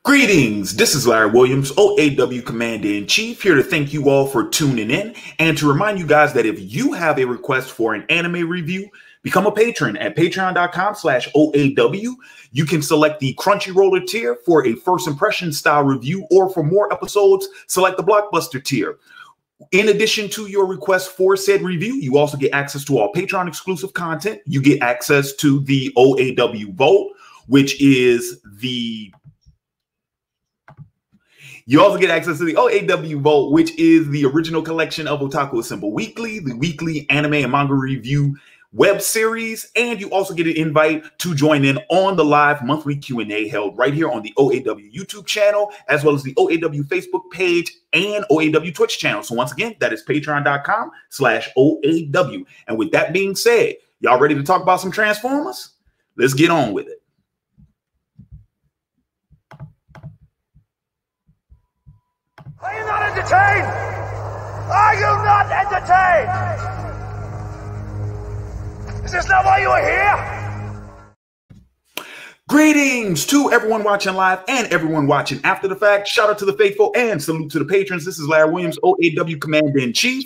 Greetings, this is Larry Williams, OAW Commander-in-Chief, here to thank you all for tuning in and to remind you guys that if you have a request for an anime review, become a patron at patreon.com/OAW. You can select the Crunchyroller tier for a first impression style review, or for more episodes, select the Blockbuster tier. In addition to your request for said review, you also get access to all Patreon exclusive content. You get access to the OAW Vault, which is the You also get access to the OAW Vault, which is the original collection of Otaku Assemble Weekly, the weekly anime and manga review web series, and you also get an invite to join in on the live monthly Q&A held right here on the OAW YouTube channel, as well as the OAW Facebook page and OAW Twitch channel. So once again, that is patreon.com/OAW. And with that being said, y'all ready to talk about some Transformers? Let's get on with it. Are you not entertained? Are you not entertained? Is this not why you are here? Greetings to everyone watching live and everyone watching after the fact. Shout out to the faithful and salute to the patrons. This is Larry Williams, OAW Commander-in-Chief.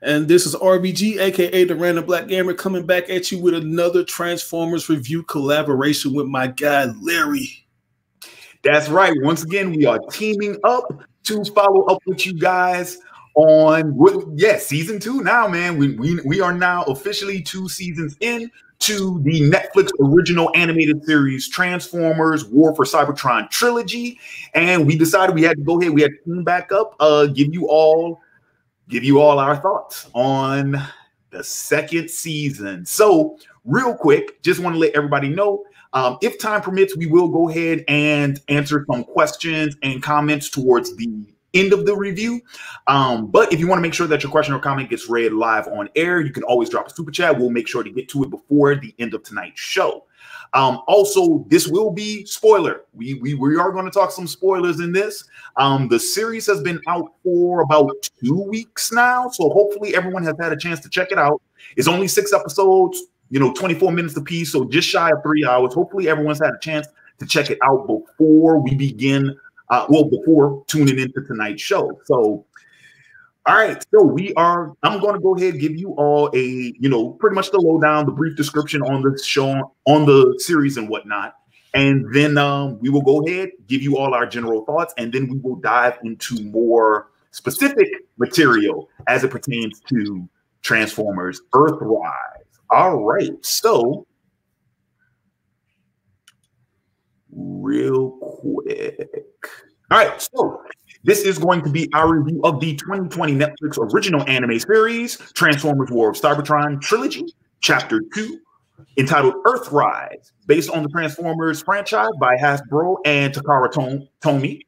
And this is RBG, aka the Random Black Gamer, coming back at you with another Transformers review collaboration with my guy, Larry. That's right. Once again, we are teaming up to follow up with you guys on season 2 now, man. We are now officially 2 seasons in to the Netflix original animated series Transformers War for Cybertron Trilogy, and we decided we had to go ahead. We had to team back up, give you all our thoughts on the second season. So, real quick, just want to let everybody know. If time permits, we will go ahead and answer some questions and comments towards the end of the review. But if you want to make sure that your question or comment gets read live on air, you can always drop a super chat. We'll make sure to get to it before the end of tonight's show. Also, this will be spoiler. We are going to talk some spoilers in this. The series has been out for about 2 weeks now, so hopefully everyone has had a chance to check it out. It's only 6 episodes. 24 minutes apiece, so just shy of 3 hours. Hopefully everyone's had a chance to check it out before we begin, before tuning into tonight's show. So, all right, so I'm going to go ahead and give you all a, pretty much the lowdown, the brief description on the show, on the series and whatnot. And then we will go ahead, give you all our general thoughts, and then we will dive into more specific material as it pertains to Transformers Earthrise. All right, so real quick. All right, so this is going to be our review of the 2020 Netflix original anime series, Transformers War of Cybertron Trilogy, Chapter 2, entitled Earthrise, based on the Transformers franchise by Hasbro and Takara Tomy.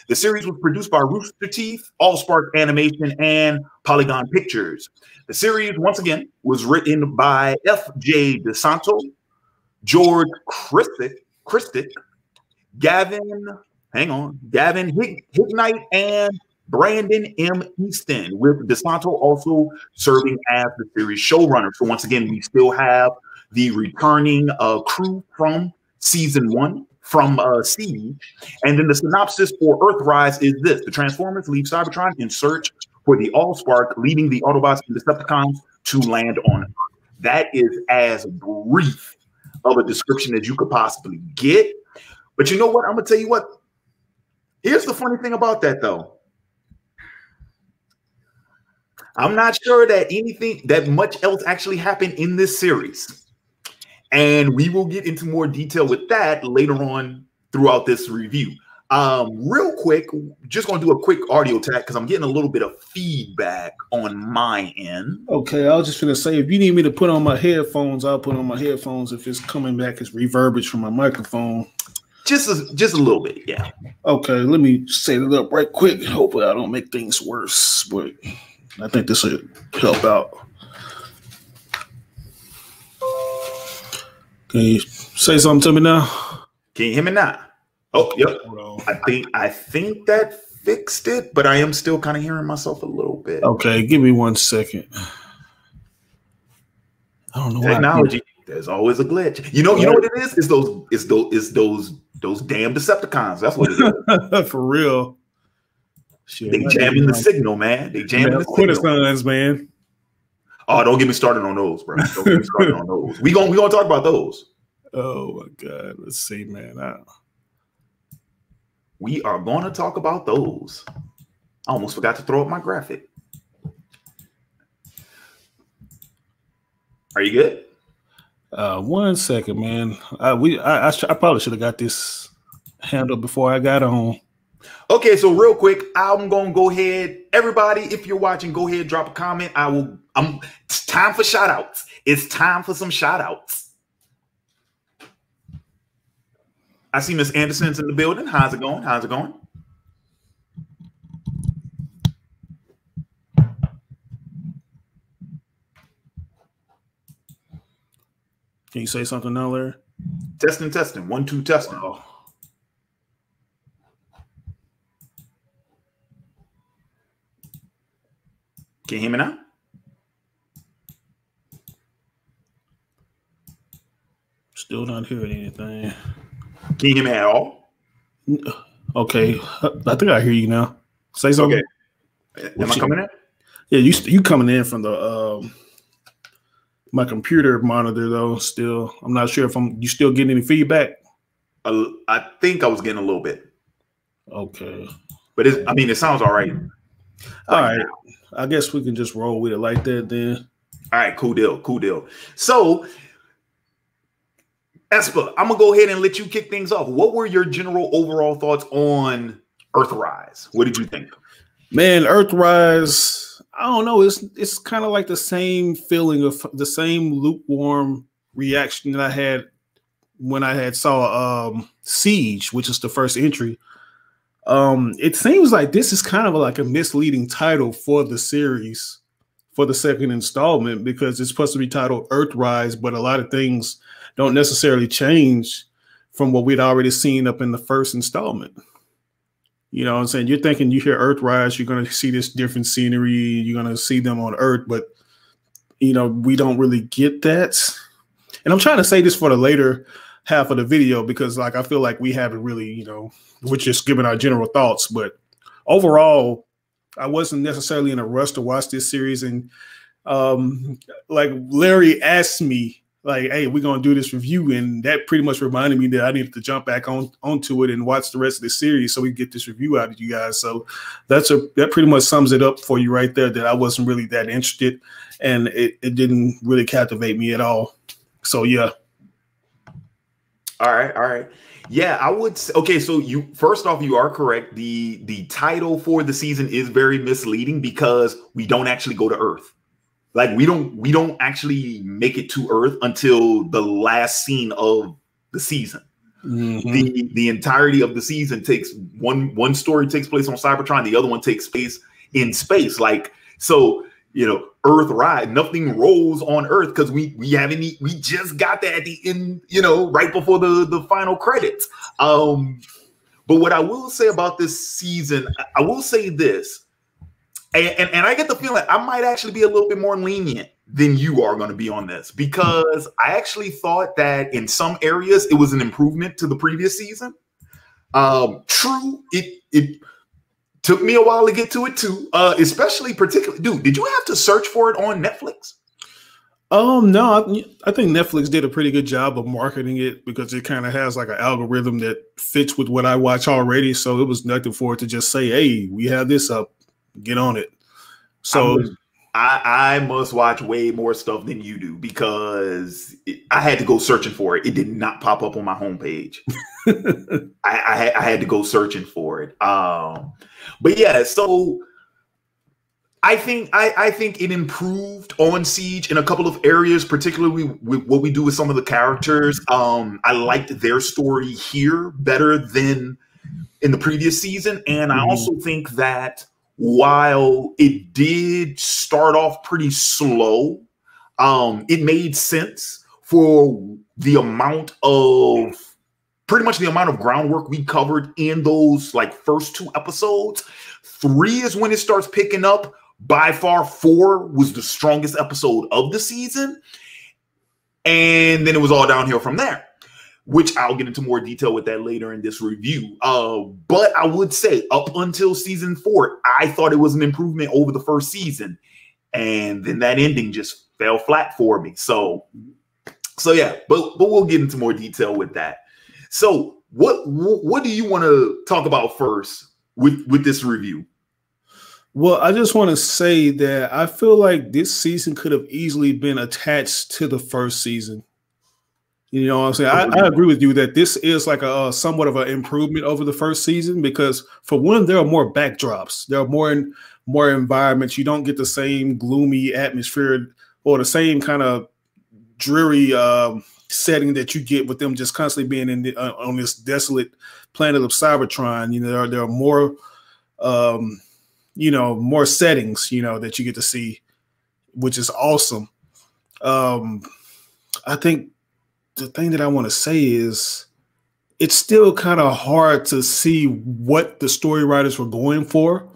The series was produced by Rooster Teeth, Allspark Animation, and Polygon Pictures. The series, once again, was written by F.J. DeSanto, George Krstic, Gavin Hignight, and Brandon M. Easton, with DeSanto also serving as the series showrunner. So once again, we still have the returning crew from season 1. From Siege. And then the synopsis for Earthrise is this: the Transformers leave Cybertron in search for the Allspark, leading the Autobots and Decepticons to land on Earth. That is as brief of a description as you could possibly get. But you know what? I'm going to tell you what. Here's the funny thing about that, though. I'm not sure that much else actually happened in this series. And we will get into more detail with that later on throughout this review. Real quick, just going to do a quick audio tag because I'm getting a little bit of feedback on my end. Okay, I was just going to say, if you need me to put on my headphones, I'll put on my headphones. If it's coming back as reverberage from my microphone. Just a little bit, yeah. Okay, let me set it up right quick. Hopefully I don't make things worse, but I think this will help out. Can you say something to me now? Can you hear me now? Oh, yep. I think that fixed it, but I am still kind of hearing myself a little bit. Okay, give me 1 second. I don't know. Technology. There's always a glitch. You know what it is? It's those Those damn Decepticons. That's what it is. For real. Shit, they jamming the signal, man. They jamming the signal. Man. Oh, don't get me started on those, bro. Don't get me started on those. We gonna talk about those. Oh my God. Let's see, man. We are gonna talk about those. I almost forgot to throw up my graphic. Are you good? 1 second, man. I probably should have got this handled before I got on. Okay, so real quick, I'm gonna go ahead. Everybody, if you're watching, go ahead, drop a comment. It's time for shout outs. It's time for some shout outs. I see Miss Anderson's in the building. How's it going? How's it going? Can you say something now, Larry? Testing. 1, 2, testing. Wow. Can you hear me now? Still not hearing anything. Can you hear me at all? Okay. I think I hear you now. Say something. Okay. Am I coming in? Yeah, you coming in from the my computer monitor though. Still, I'm not sure if you still getting any feedback. I think I was getting a little bit. Okay, but it sounds all right. All right, I guess we can just roll with it like that then. All right, cool deal. So, Espa, I'm gonna go ahead and let you kick things off. What were your general overall thoughts on Earthrise? What did you think? Man, Earthrise. I don't know. It's kind of like the same feeling of the same lukewarm reaction that I had when I had saw Siege, which is the first entry. It seems like this is kind of like a misleading title for the series for the second installment because it's supposed to be titled Earthrise, but a lot of things don't necessarily change from what we'd already seen up in the first installment. You know what I'm saying? You're thinking you hear Earthrise, you're going to see this different scenery, you're going to see them on Earth, but, you know, we don't really get that. And I'm trying to say this for the later half of the video because, like, I feel like we haven't really, you know, we're just giving our general thoughts. But overall, I wasn't necessarily in a rush to watch this series. And like Larry asked me, like, hey, we're going to do this review. And that pretty much reminded me that I needed to jump back onto it and watch the rest of the series so we get this review out of you guys. So that pretty much sums it up for you right there, that I wasn't really that interested and it didn't really captivate me at all. So, yeah. All right. Yeah, I would say, okay, so first off, you are correct. The title for the season is very misleading because we don't actually go to Earth. Like we don't actually make it to Earth until the last scene of the season. Mm-hmm. The entirety of the season takes one story takes place on Cybertron, the other one takes place in space. Like, so, you know, Earthrise, nothing rolls on Earth because we just got that at the end, you know, right before the final credits. But what I will say about this season, I will say this. And I get the feeling I might actually be a little bit more lenient than you are going to be on this because I actually thought that in some areas it was an improvement to the previous season. True, it took me a while to get to it too, especially particularly. Dude, did you have to search for it on Netflix? No, I think Netflix did a pretty good job of marketing it because it kind of has like an algorithm that fits with what I watch already. So it was nothing for it to just say, hey, we have this up. Get on it. So I must watch way more stuff than you do because I had to go searching for it. It did not pop up on my homepage. I had to go searching for it. But yeah, so I think it improved on Siege in a couple of areas, particularly with what we do with some of the characters. I liked their story here better than in the previous season, and I also think that while it did start off pretty slow, it made sense for the amount of groundwork we covered in those like first 2 episodes. 3 is when it starts picking up. By far, 4 was the strongest episode of the season. And then it was all downhill from there. which I'll get into more detail with that later in this review. But I would say up until season 4, I thought it was an improvement over the first season. And then that ending just fell flat for me. So yeah, but we'll get into more detail with that. So what do you want to talk about first with this review? Well, I just want to say that I feel like this season could have easily been attached to the first season. You know what I'm saying? I agree with you that this is like a somewhat of an improvement over the first season because, for one, there are more backdrops. There are more environments. You don't get the same gloomy atmosphere or the same kind of dreary setting that you get with them just constantly being in on this desolate planet of Cybertron. You know, there are more more settings, that you get to see, which is awesome. I think the thing that I want to say is it's still kind of hard to see what the story writers were going for,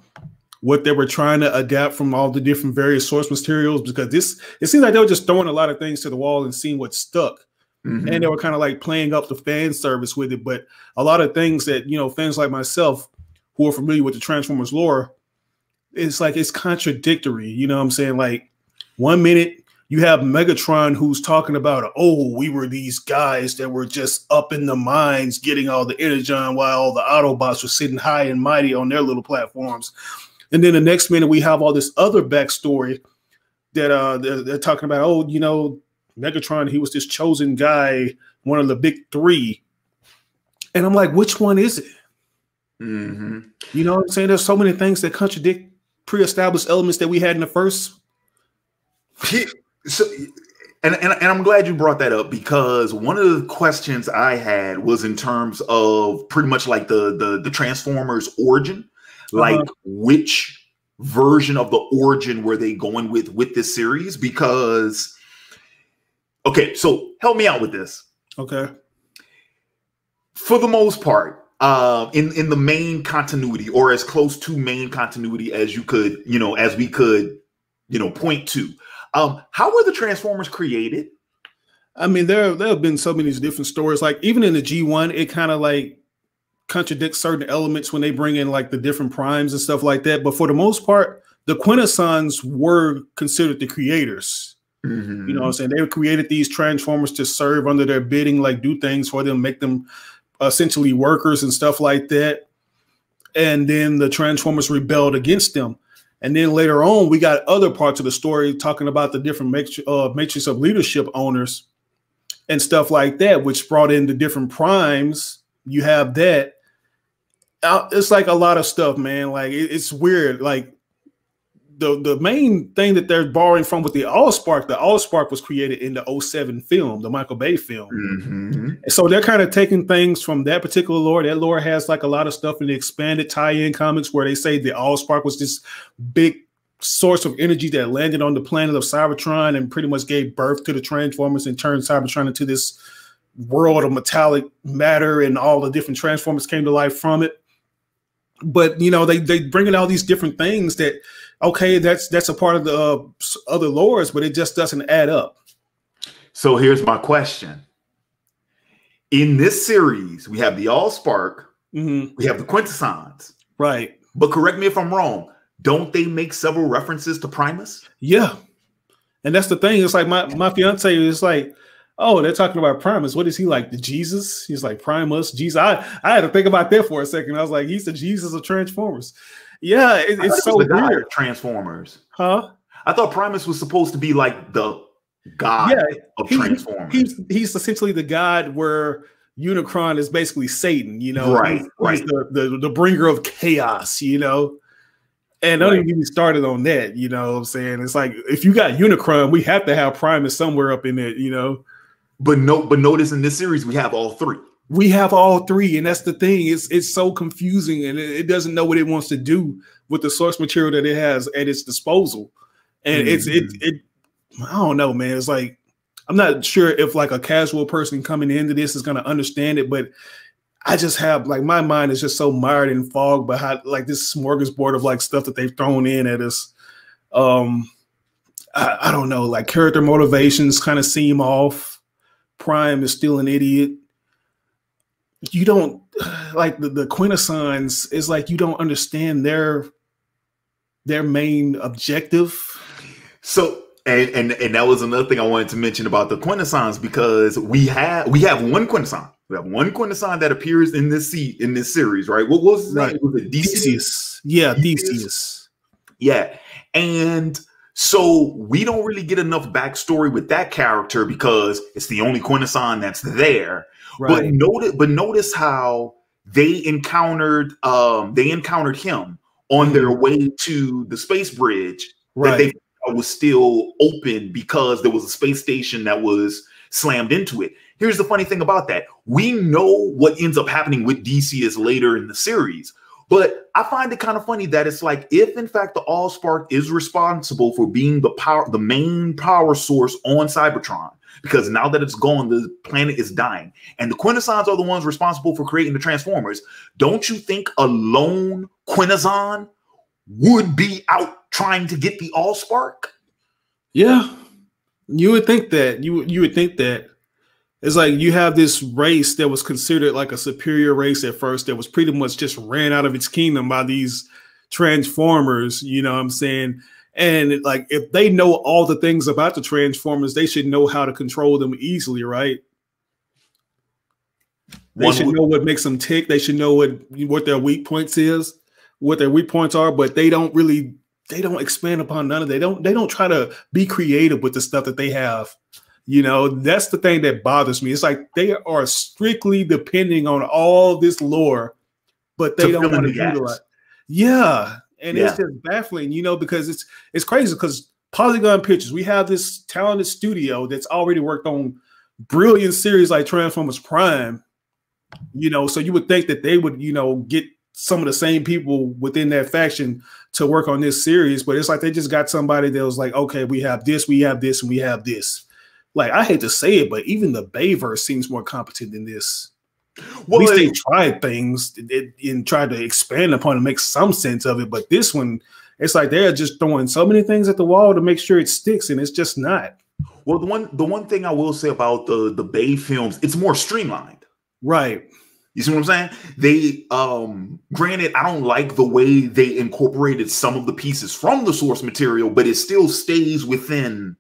what they were trying to adapt from all the different various source materials, because it seems like they were just throwing a lot of things to the wall and seeing what stuck. Mm-hmm. And they were kind of like playing up the fan service with it. But a lot of things that, fans like myself who are familiar with the Transformers lore, it's like it's contradictory. You know what I'm saying? Like, one minute you have Megatron who's talking about, oh, we were these guys that were just up in the mines getting all the energon while all the Autobots were sitting high and mighty on their little platforms. And then the next minute we have all this other backstory that they're talking about, oh, Megatron, he was this chosen guy, one of the big three. And I'm like, which one is it? Mm-hmm. You know what I'm saying? There's so many things that contradict pre-established elements that we had in the first. So, and I'm glad you brought that up, because one of the questions I had was in terms of pretty much like the Transformers origin, like which version of the origin were they going with this series? Because, okay, so help me out with this. Okay. For the most part, in the main continuity, or as close to main continuity as you could, as we could, point to, how were the Transformers created? I mean, there have been so many different stories. Like even in the G1, it kind of like contradicts certain elements when they bring in like the different primes and stuff like that. But for the most part, the Quintessons were considered the creators. Mm-hmm. You know what I'm saying? They created these Transformers to serve under their bidding, like do things for them, make them essentially workers and stuff like that. And then the Transformers rebelled against them. And then later on, we got other parts of the story talking about the different matrix of leadership owners and stuff like that, which brought in the different primes. You have that. It's like a lot of stuff, man. Like it's weird. Like the main thing that they're borrowing from with the Allspark was created in the 2007 film, the Michael Bay film. Mm-hmm. And so they're kind of taking things from that particular lore. That lore has like a lot of stuff in the expanded tie-in comics where they say the Allspark was this big source of energy that landed on the planet of Cybertron and pretty much gave birth to the Transformers and turned Cybertron into this world of metallic matter, and all the different Transformers came to life from it. But they bring in all these different things that, okay, that's a part of the other lores, but it just doesn't add up. So here's my question. In this series, we have the Allspark, mm-hmm. we have the Quintessons. Right. But correct me if I'm wrong, don't they make several references to Primus? Yeah. And that's the thing. It's like my fiance is like, oh, they're talking about Primus. What is he like? The Jesus? He's like Primus, Jesus. I had to think about that for a second. I was like, he's the Jesus of Transformers. Yeah, it's so weird. Transformers. Huh? I thought Primus was supposed to be like the god of Transformers. He's essentially the god where Unicron is basically Satan, Right, he's the bringer of chaos, And don't even get me started on that, what I'm saying? It's like, if you got Unicron, we have to have Primus somewhere up in there, But notice in this series, we have all three. We have all three, and that's the thing. It's so confusing, and it doesn't know what it wants to do with the source material that it has at its disposal. And mm-hmm. I don't know, man. It's like, I'm not sure if like a casual person coming into this is going to understand it, but I just have like, my mind is just so mired in fog behind like this smorgasbord of like stuff that they've thrown in at us. I don't know, like character motivations kind of seem off. Prime is still an idiot. you don't like the Quintessons is like you don't understand their main objective. So and that was another thing I wanted to mention about the Quintessons, because we have one Quintesson. We have one Quintesson that appears in this series, right? What was his name? Was it Theseus? Yeah, Theseus. Yeah. And so we don't really get enough backstory with that character because it's the only Quintesson that's there. Right. But notice how they encountered him on their way to the space bridge, right, that they thought was still open because there was a space station that was slammed into it. Here's the funny thing about that. We know what ends up happening with Theseus later in the series, but I find it kind of funny that it's like, if in fact the Allspark is responsible for being the main power source on Cybertron, because now that it's gone, the planet is dying, and the Quintessons are the ones responsible for creating the Transformers, don't you think a lone Quintesson would be out trying to get the Allspark? Yeah, you would think that. You would think that. It's like you have this race that was considered like a superior race at first that was pretty much just ran out of its kingdom by these Transformers, you know what I'm saying? And like, if they know all the things about the Transformers, they should know how to control them easily, right? They should know what makes them tick. They should know what their weak points are, but they don't expand upon none of it. They don't try to be creative with the stuff that they have. You know, that's the thing that bothers me. It's like they are strictly depending on all this lore, but they don't want to utilize. Yeah. And it's just baffling, you know, because it's crazy, because Polygon Pictures, we have this talented studio that's already worked on brilliant series like Transformers Prime, you know, so you would think that they would, you know, get some of the same people within that faction to work on this series, but it's like they just got somebody that was like, okay, we have this, and we have this. Like, I hate to say it, but even the Bayverse seems more competent than this. Well, at least they tried things and tried to expand upon and make some sense of it. But this one, it's like they're just throwing so many things at the wall to make sure it sticks, and it's just not. Well, the one thing I will say about the Bay films, it's more streamlined. Right. You see what I'm saying? They, granted, I don't like the way they incorporated some of the pieces from the source material, but it still stays within,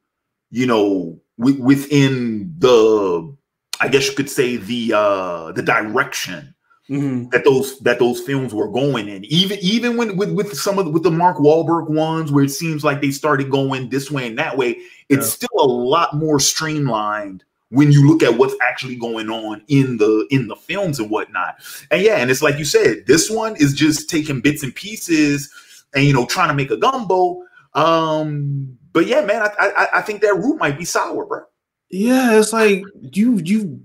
you know, within the, I guess you could say, the direction that those films were going in. Even when with some of the Mark Wahlberg ones, where it seems like they started going this way and that way, it's still a lot more streamlined when you look at what's actually going on in the films and whatnot. And yeah, and it's like you said, this one is just taking bits and pieces and, you know, trying to make a gumbo. But yeah, man, I think that root might be sour, bro. Yeah, it's like you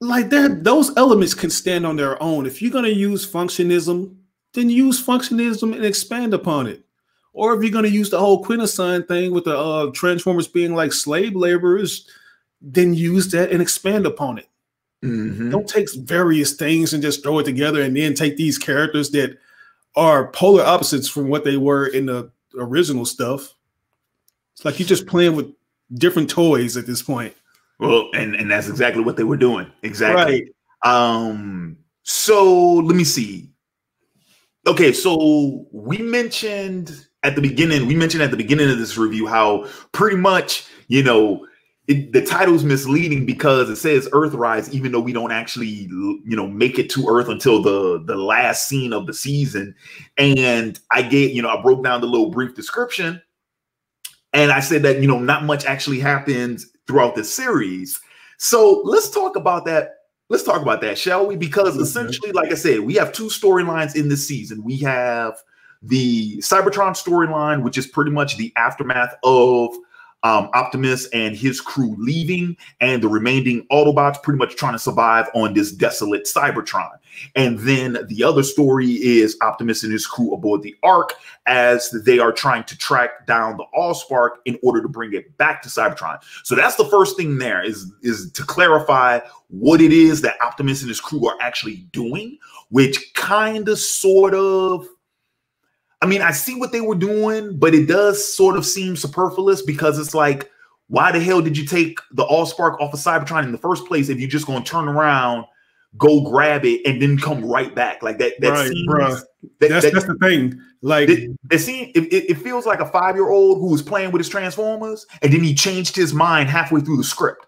like those elements can stand on their own. If you're gonna use functionism, then use functionism and expand upon it. Or if you're gonna use the whole Quintesson thing with the Transformers being like slave laborers, then use that and expand upon it. Don't take various things and just throw it together and then take these characters that are polar opposites from what they were in the original stuff. It's like you're just playing with different toys at this point. Well, and that's exactly what they were doing. Exactly. Right. So let me see. Okay, so we mentioned at the beginning of this review how pretty much, you know, the title's misleading because it says Earthrise, even though we don't actually, you know, make it to Earth until the last scene of the season. And I broke down the little brief description, and I said that, you know, not much actually happens throughout the series. So let's talk about that. Let's talk about that, shall we? Because essentially, like I said, we have two storylines in this season. We have the Cybertron storyline, which is pretty much the aftermath of Optimus and his crew leaving, and the remaining Autobots pretty much trying to survive on this desolate Cybertron. And then the other story is Optimus and his crew aboard the Ark as they are trying to track down the Allspark in order to bring it back to Cybertron. So that's the first thing there is to clarify what it is that Optimus and his crew are actually doing, which kind of sort of, I mean, I see what they were doing, but it does sort of seem superfluous because it's like, why the hell did you take the Allspark off of Cybertron in the first place if you're just going to turn around, go grab it, and then come right back. Like that right, scene, bro. That's the thing. Like the scene, it feels like a 5-year-old who was playing with his Transformers, and then he changed his mind halfway through the script.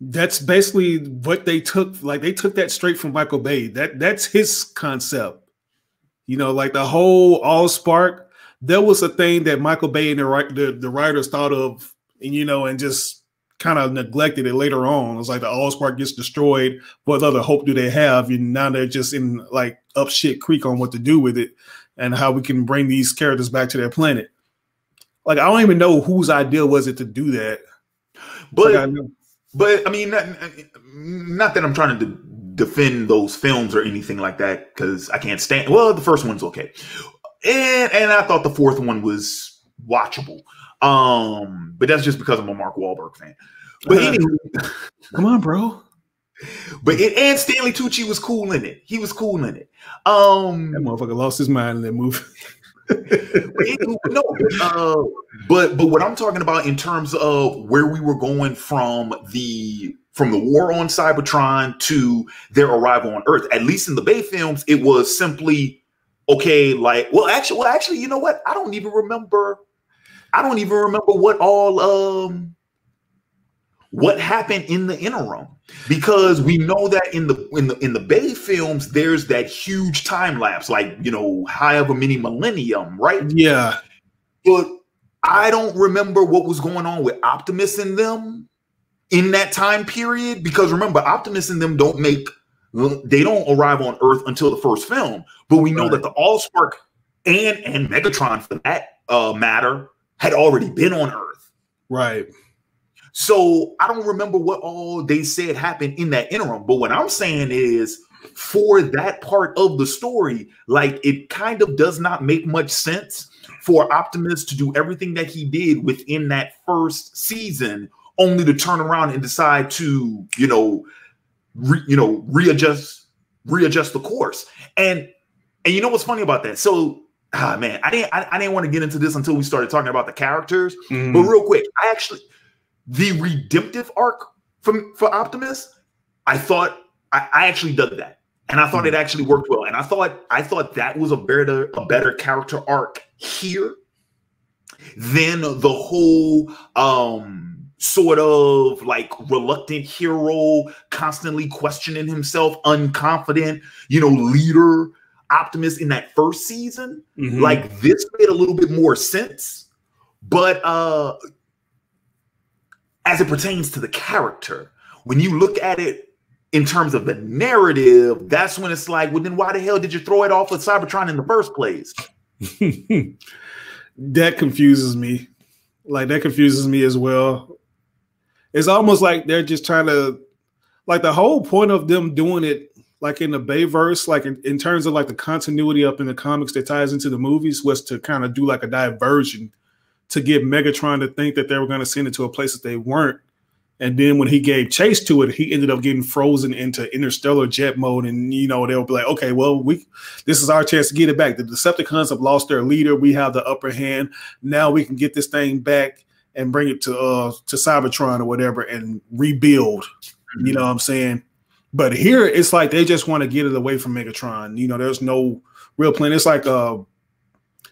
That's basically what they took. Like they took that straight from Michael Bay. That's his concept. You know, like the whole Allspark. There was a thing that Michael Bay and the writers thought of, and you know, and just kind of neglected it later on. It's like the Allspark gets destroyed. What other hope do they have? And now they're just in like up shit creek on what to do with it and how we can bring these characters back to their planet. Like I don't even know whose idea was it to do that. But I mean, not that I'm trying to defend those films or anything like that, because I can't stand. Well, the first one's okay, and I thought the fourth one was watchable. But that's just because I'm a Mark Wahlberg fan. But anyway, come on, bro. But and Stanley Tucci was cool in it. He was cool in it. That motherfucker lost his mind in that movie. But what I'm talking about in terms of where we were going from the war on Cybertron to their arrival on Earth, at least in the Bay films, it was simply okay. Like, actually, you know what? I don't even remember what happened in the interim, because we know that in the Bay films, there's that huge time lapse, like, you know, high of a mini millennium, right? Yeah. But I don't remember what was going on with Optimus and them in that time period, because remember, Optimus and them don't arrive on Earth until the first film. But we know that the Allspark and Megatron, for that matter, had already been on Earth. Right. So I don't remember what all they said happened in that interim. But what I'm saying is, for that part of the story, like, it kind of does not make much sense for Optimus to do everything that he did within that first season, only to turn around and decide to, readjust the course. And you know what's funny about that? So, man, I didn't want to get into this until we started talking about the characters. But real quick, the redemptive arc for Optimus, I actually dug that, and I thought it actually worked well. And I thought that was a better character arc here than the whole sort of like reluctant hero, constantly questioning himself, unconfident, leader Optimus in that first season. Like, this made a little bit more sense, but as it pertains to the character, when you look at it in terms of the narrative, that's when it's like, well, then why the hell did you throw it off with Cybertron in the first place? That confuses me. Like, that confuses me as well. It's almost like they're just trying to, like, the whole point of them doing it, like in the Bayverse, like in terms of like the continuity up in the comics that ties into the movies, was to kind of do like a diversion to get Megatron to think that they were going to send it to a place that they weren't. And then when he gave chase to it, he ended up getting frozen into interstellar jet mode. And, they'll be like, okay, well, this is our chance to get it back. The Decepticons have lost their leader. We have the upper hand. Now we can get this thing back and bring it to Cybertron or whatever and rebuild. You know what I'm saying? But here it's like they just want to get it away from Megatron. There's no real plan. It's like I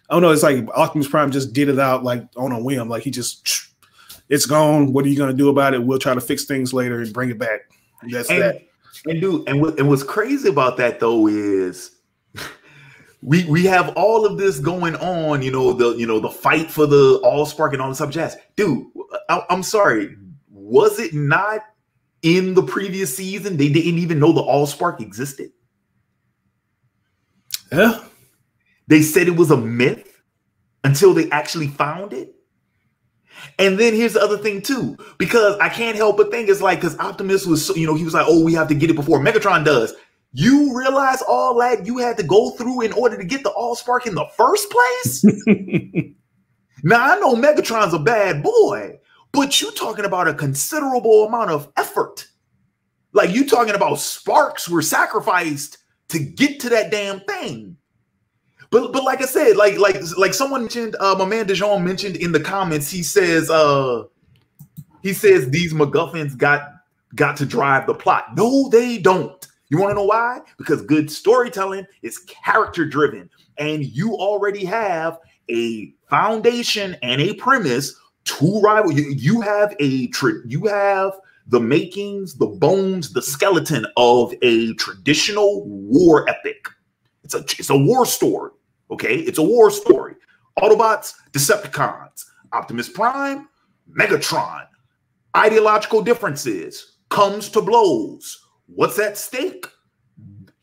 don't know. It's like Optimus Prime just did it out like on a whim. Like, it's gone. What are you going to do about it? We'll try to fix things later and bring it back. That's that. And dude, and what's crazy about that though is we have all of this going on. The fight for the Allspark and all this stuff jazz. Dude, I'm sorry. Was it not in the previous season? They didn't even know the Allspark existed. Yeah. They said it was a myth until they actually found it. And then here's the other thing too, because I can't help but think it's like, because Optimus was, he was like, oh, we have to get it before Megatron does. You realize all that you had to go through in order to get the Allspark in the first place? Now, I know Megatron's a bad boy, but you're talking about a considerable amount of effort. Like, you talking about sparks were sacrificed to get to that damn thing. But like I said, like someone mentioned, my man Dijon mentioned in the comments, he says these MacGuffins got to drive the plot. No, they don't. You want to know why? Because good storytelling is character driven, and you already have a foundation and a premise to rival. You have the makings, the bones, the skeleton of a traditional war epic. It's a war story. Okay, it's a war story. Autobots, Decepticons, Optimus Prime, Megatron. Ideological differences, comes to blows. What's at stake?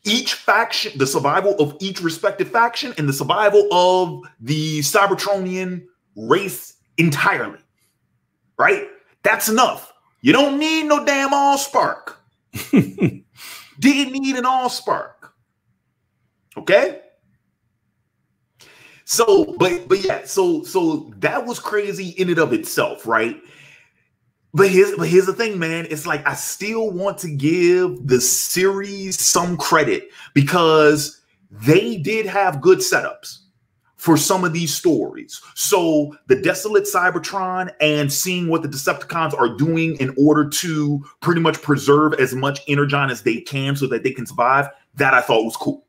Each faction, the survival of each respective faction, and the survival of the Cybertronian race entirely. Right? That's enough. You don't need no damn Allspark. Didn't need an Allspark. Okay? So, but yeah, so that was crazy in and of itself, right? But here's the thing, man. It's like I still want to give the series some credit because they did have good setups for some of these stories. So the desolate Cybertron and seeing what the Decepticons are doing in order to pretty much preserve as much Energon as they can so that they can survive, that I thought was cool.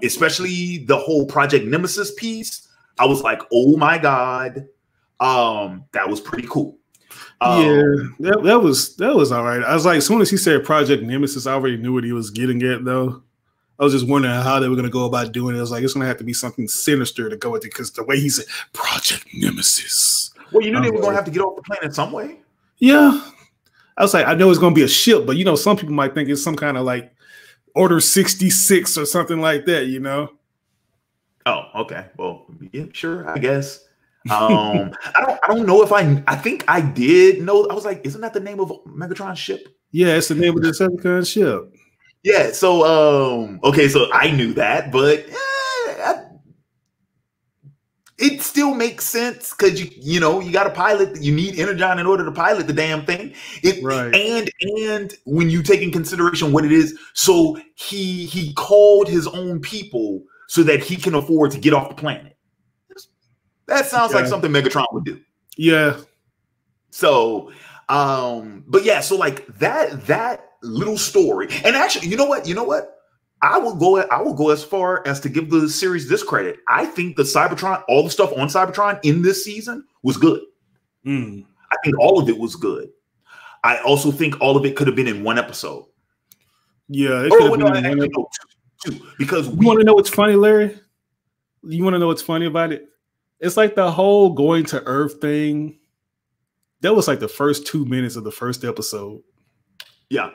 Especially the whole Project Nemesis piece. I was like, oh my God, that was pretty cool. That was all right. I was like, as soon as he said Project Nemesis, I already knew what he was getting at, though. I was just wondering how they were going to go about doing it. I was like, it's going to have to be something sinister to go with it because the way he said Project Nemesis. Well, you knew they were going to have to get off the planet some way. Yeah. I was like, I know it's going to be a ship, but, you know, some people might think it's some kind of like Order 66 or something like that, you know? Oh, okay. Well, yeah, sure, I guess. I don't know if I think I did know. I was like, isn't that the name of Megatron's ship? Yeah, it's the name of the Decepticon ship. Yeah, so okay, so I knew that, but it still makes sense because you know you got to pilot. You need Energon in order to pilot the damn thing. Right. And when you take in consideration what it is, so he called his own people so that he can afford to get off the planet. That sounds like something Megatron would do. Yeah. So, but yeah, so like that little story, and actually, you know what? I will go as far as to give the series this credit. I think the Cybertron, all the stuff on Cybertron in this season was good. I think all of it was good. I also think all of it could have been in one episode. Yeah, it could have been in one episode. Two, because you want to know what's funny, Larry? You want to know what's funny about it? It's like the whole going to Earth thing. That was like the first 2 minutes of the first episode. Yeah.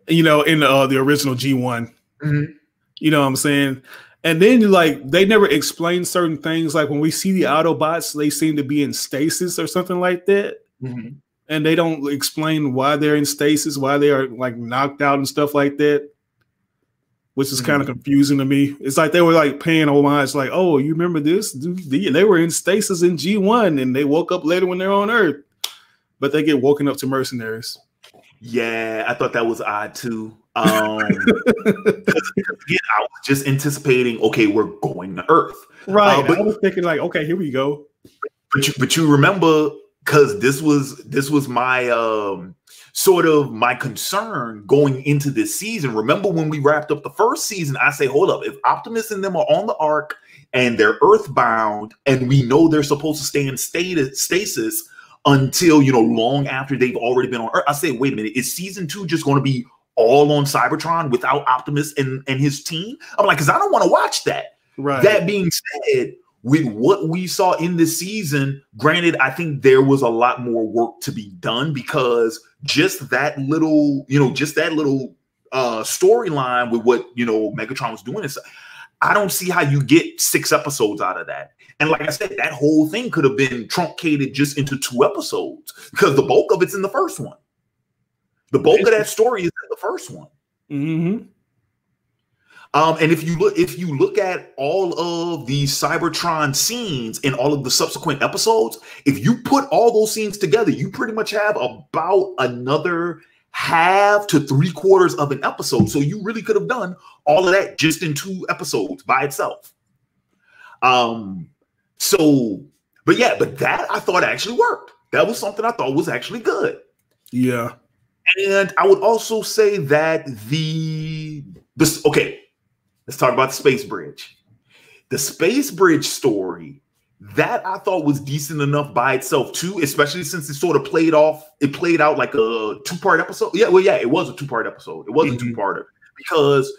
You know, in the original G1. You know what I'm saying? And then like they never explain certain things. Like when we see the Autobots, they seem to be in stasis or something like that. And they don't explain why they're in stasis, why they are like knocked out and stuff like that. Which is kind of confusing to me. It's like they were like paying homage, like, oh, you remember this? They were in stasis in G1 and they woke up later when they're on Earth. But they get woken up to mercenaries. Yeah, I thought that was odd too. Again, I was just anticipating, okay, we're going to Earth. Right. But I was thinking like, okay, here we go. But you remember, because this was my sort of my concern going into this season. Remember when we wrapped up the first season, I say, hold up, if Optimus and them are on the Ark and they're earthbound and we know they're supposed to stay in stasis until, you know, long after they've already been on Earth, I say, wait a minute, is season 2 just going to be all on Cybertron without Optimus and his team? I'm like, because I don't want to watch that. Right. That being said, with what we saw in this season, granted, I think there was a lot more work to be done because just that little storyline with what, you know, Megatron was doing, I don't see how you get 6 episodes out of that. And like I said, that whole thing could have been truncated just into 2 episodes because the bulk of it's in the first one. The bulk of that story is in the first one. And if you look at all of the Cybertron scenes in all of the subsequent episodes, if you put all those scenes together, you pretty much have about another half to 3/4 of an episode. So you really could have done all of that just in 2 episodes by itself. But that I thought actually worked. That was something I thought was actually good. Yeah. And I would also say that the Okay, let's talk about the space bridge. The space bridge story, that I thought was decent enough by itself too, especially since it sort of played out like a 2-part episode. Yeah, well, yeah, it was a 2-part episode. It was a 2-parter because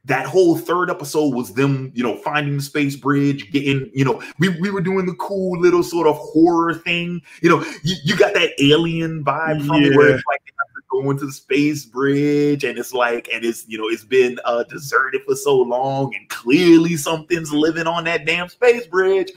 that whole 3rd episode was them, finding the space bridge, getting, we were doing the cool little sort of horror thing. You got that alien vibe from it where it's like they have to go into the space bridge and it's like, and it's, it's been deserted for so long and clearly something's living on that damn space bridge,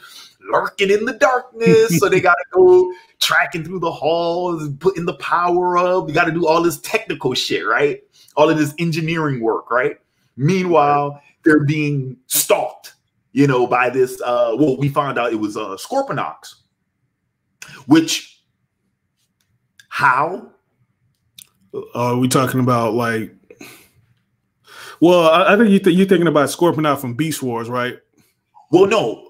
lurking in the darkness. So they got to go tracking through the halls, putting the power up. You got to do all this technical shit, right? All of this engineering work, right? Meanwhile, they're being stalked, by this. Well, we found out it was Scorponok, which how? Are we talking about like? Well, I think you're thinking about Scorponok from Beast Wars, right? Well, no.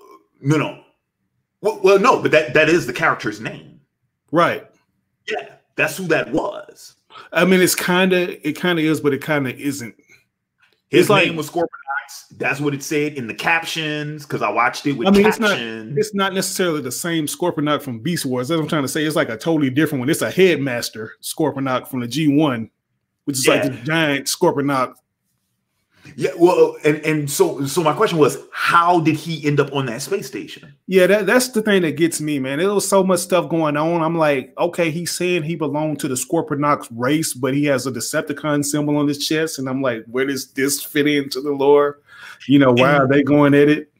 Well, no, but that is the character's name, right? Yeah, that's who that was. I mean, it kind of is, but it kind of isn't. His name was Scorponok. That's what it said in the captions, because I watched it with captions. It's not necessarily the same Scorponok from Beast Wars. That's what I'm trying to say. It's like a totally different one. It's a headmaster Scorponok from the G1, which is like the giant Scorponok. Yeah, well, and so my question was, how did he end up on that space station? Yeah, that's the thing that gets me, man. There was so much stuff going on. I'm like, okay, he's saying he belonged to the Scorponok race, but he has a Decepticon symbol on his chest, and I'm like, where does this fit into the lore? Why are they going at it?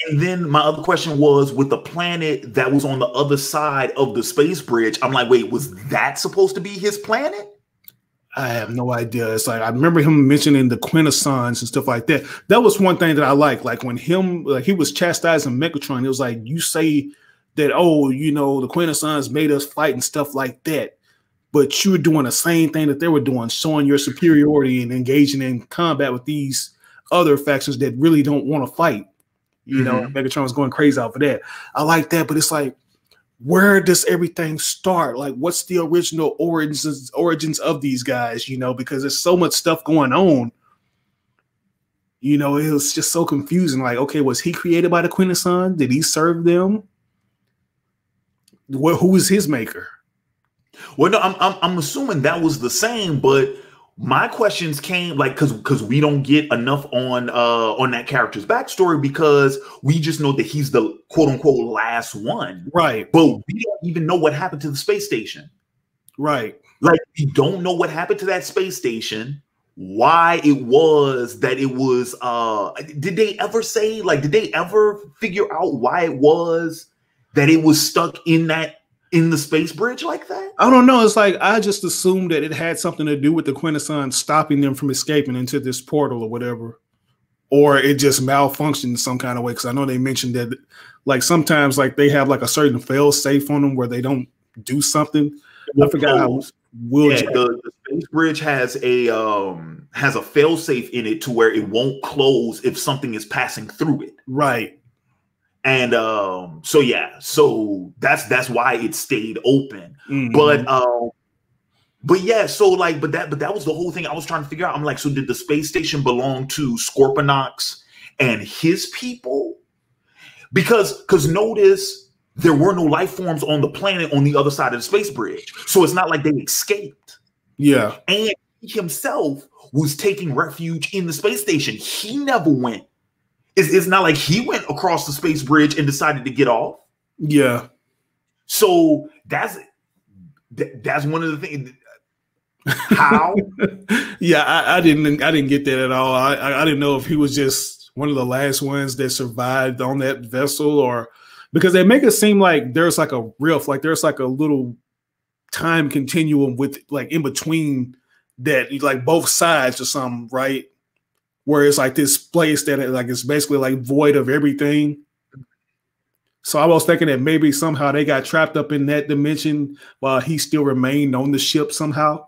And then my other question was, with the planet that was on the other side of the space bridge, I'm like, wait, was that supposed to be his planet? I have no idea. It's like I remember him mentioning the Quintessons and stuff like that. That was one thing that I liked. Like when he was chastising Megatron, it was like, you say that, the Quintessons made us fight and stuff like that, but you were doing the same thing that they were doing, showing your superiority and engaging in combat with these other factions that really don't want to fight. Megatron was going crazy off of that. I like that, but it's like, where does everything start? Like, what's the original origins of these guys? Because there's so much stuff going on. It was just so confusing. Like, okay, was he created by the Quintesson? Did he serve them? Who is his maker? Well, no, I'm assuming that was the same, but my questions came like because we don't get enough on that character's backstory, because we just know that he's the quote unquote last one, right? But we don't even know what happened to the space station, right? Like, we don't know what happened to that space station, why it was that it was. Did they ever say, like, did they ever figure out why it was that it was stuck in the space bridge like that? I don't know. It's like I just assumed that it had something to do with the Quintesson stopping them from escaping into this portal or whatever, or it just malfunctioned in some kind of way. Because I know they mentioned that, like, sometimes like they have like a certain fail safe on them where they don't do something. I forgot how. The space bridge has a fail safe in it to where it won't close if something is passing through it. Right. And so that's why it stayed open. But yeah, so like, but that was the whole thing I was trying to figure out. I'm like, so did the space station belong to Scorponok and his people? Because notice there were no life forms on the planet on the other side of the space bridge, so it's not like they escaped. Yeah, and he himself was taking refuge in the space station. He never went. It's not like he went across the space bridge and decided to get off. Yeah. So that's one of the things. How? Yeah, I didn't get that at all. I didn't know if he was just one of the last ones that survived on that vessel, or because they make it seem like there's like a rift, like there's like a little time continuum with like in between that, like both sides or something, right? Where it's like this place that like it's basically like void of everything. So I was thinking that maybe somehow they got trapped up in that dimension while he still remained on the ship somehow.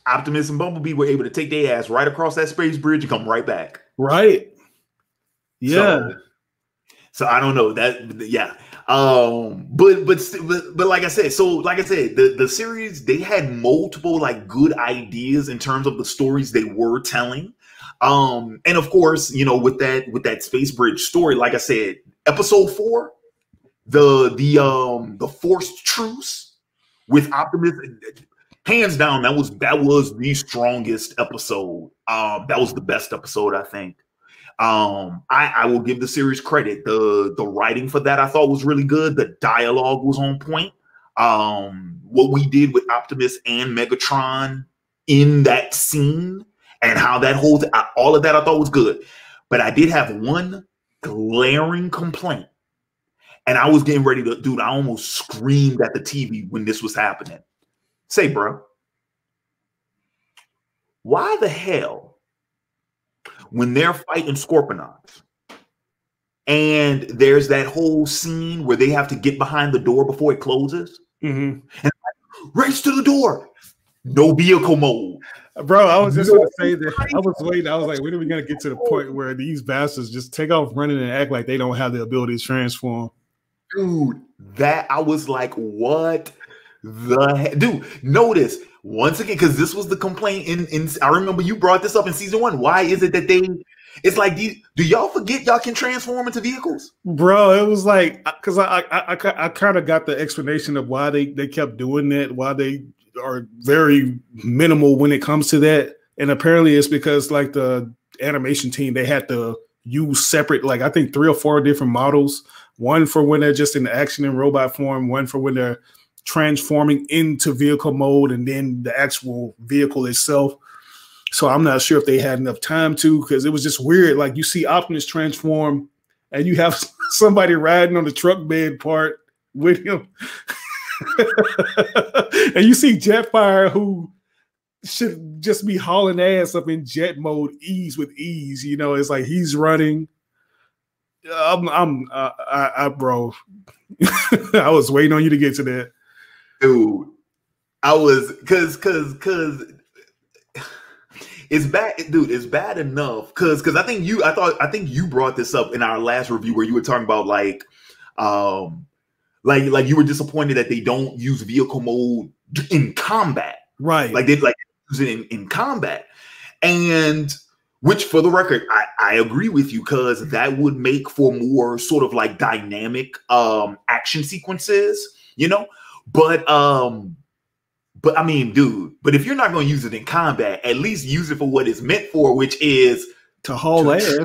Optimus and Bumblebee were able to take their ass right across that space bridge and come right back. Right. Yeah. So I don't know that. Yeah. But like I said, the series, they had multiple like good ideas in terms of the stories they were telling. And of course, you know, with that Space Bridge story, like I said, episode 4, the forced truce with Optimus, hands down, that was the strongest episode. That was the best episode, I think. I will give the series credit. The writing for that I thought was really good. The dialogue was on point. What we did with Optimus and Megatron in that scene and how that whole all of that I thought was good. But I did have one glaring complaint, and I was getting ready to, dude, I almost screamed at the TV when this was happening. Say, bro, why the hell, when they're fighting Scorponons and there's that whole scene where they have to get behind the door before it closes, and race to the door, no vehicle mode. Bro, I was just going to say that. I was waiting. I was like, when are we going to get to the point where these bastards just take off running and act like they don't have the ability to transform? Dude, that I was like, what the heck? Dude, notice once again, because this was the complaint in I remember you brought this up in season 1. Why is it that it's like, do y'all forget y'all can transform into vehicles? Bro, it was like, because I kind of got the explanation of why they kept doing that, why they are very minimal when it comes to that. And apparently it's because like the animation team, they had to use separate, like I think 3 or 4 different models. One for when they're just in action in robot form, one for when they're transforming into vehicle mode, and then the actual vehicle itself. So I'm not sure if they had enough time to, because it was just weird. Like you see Optimus transform and you have somebody riding on the truck bed part with him. And you see Jetfire, who should just be hauling ass up in jet mode with ease. You know, it's like he's running. Bro, I was waiting on you to get to that. Dude, I was, cause it's bad, dude. It's bad enough, cause I think you brought this up in our last review where you were talking about like you were disappointed that they don't use vehicle mode in combat, right? Like they use it in combat, and which, for the record, I agree with you, because that would make for more sort of like dynamic action sequences, you know. But I mean, dude, but if you're not going to use it in combat, at least use it for what it's meant for, which is to haul ass.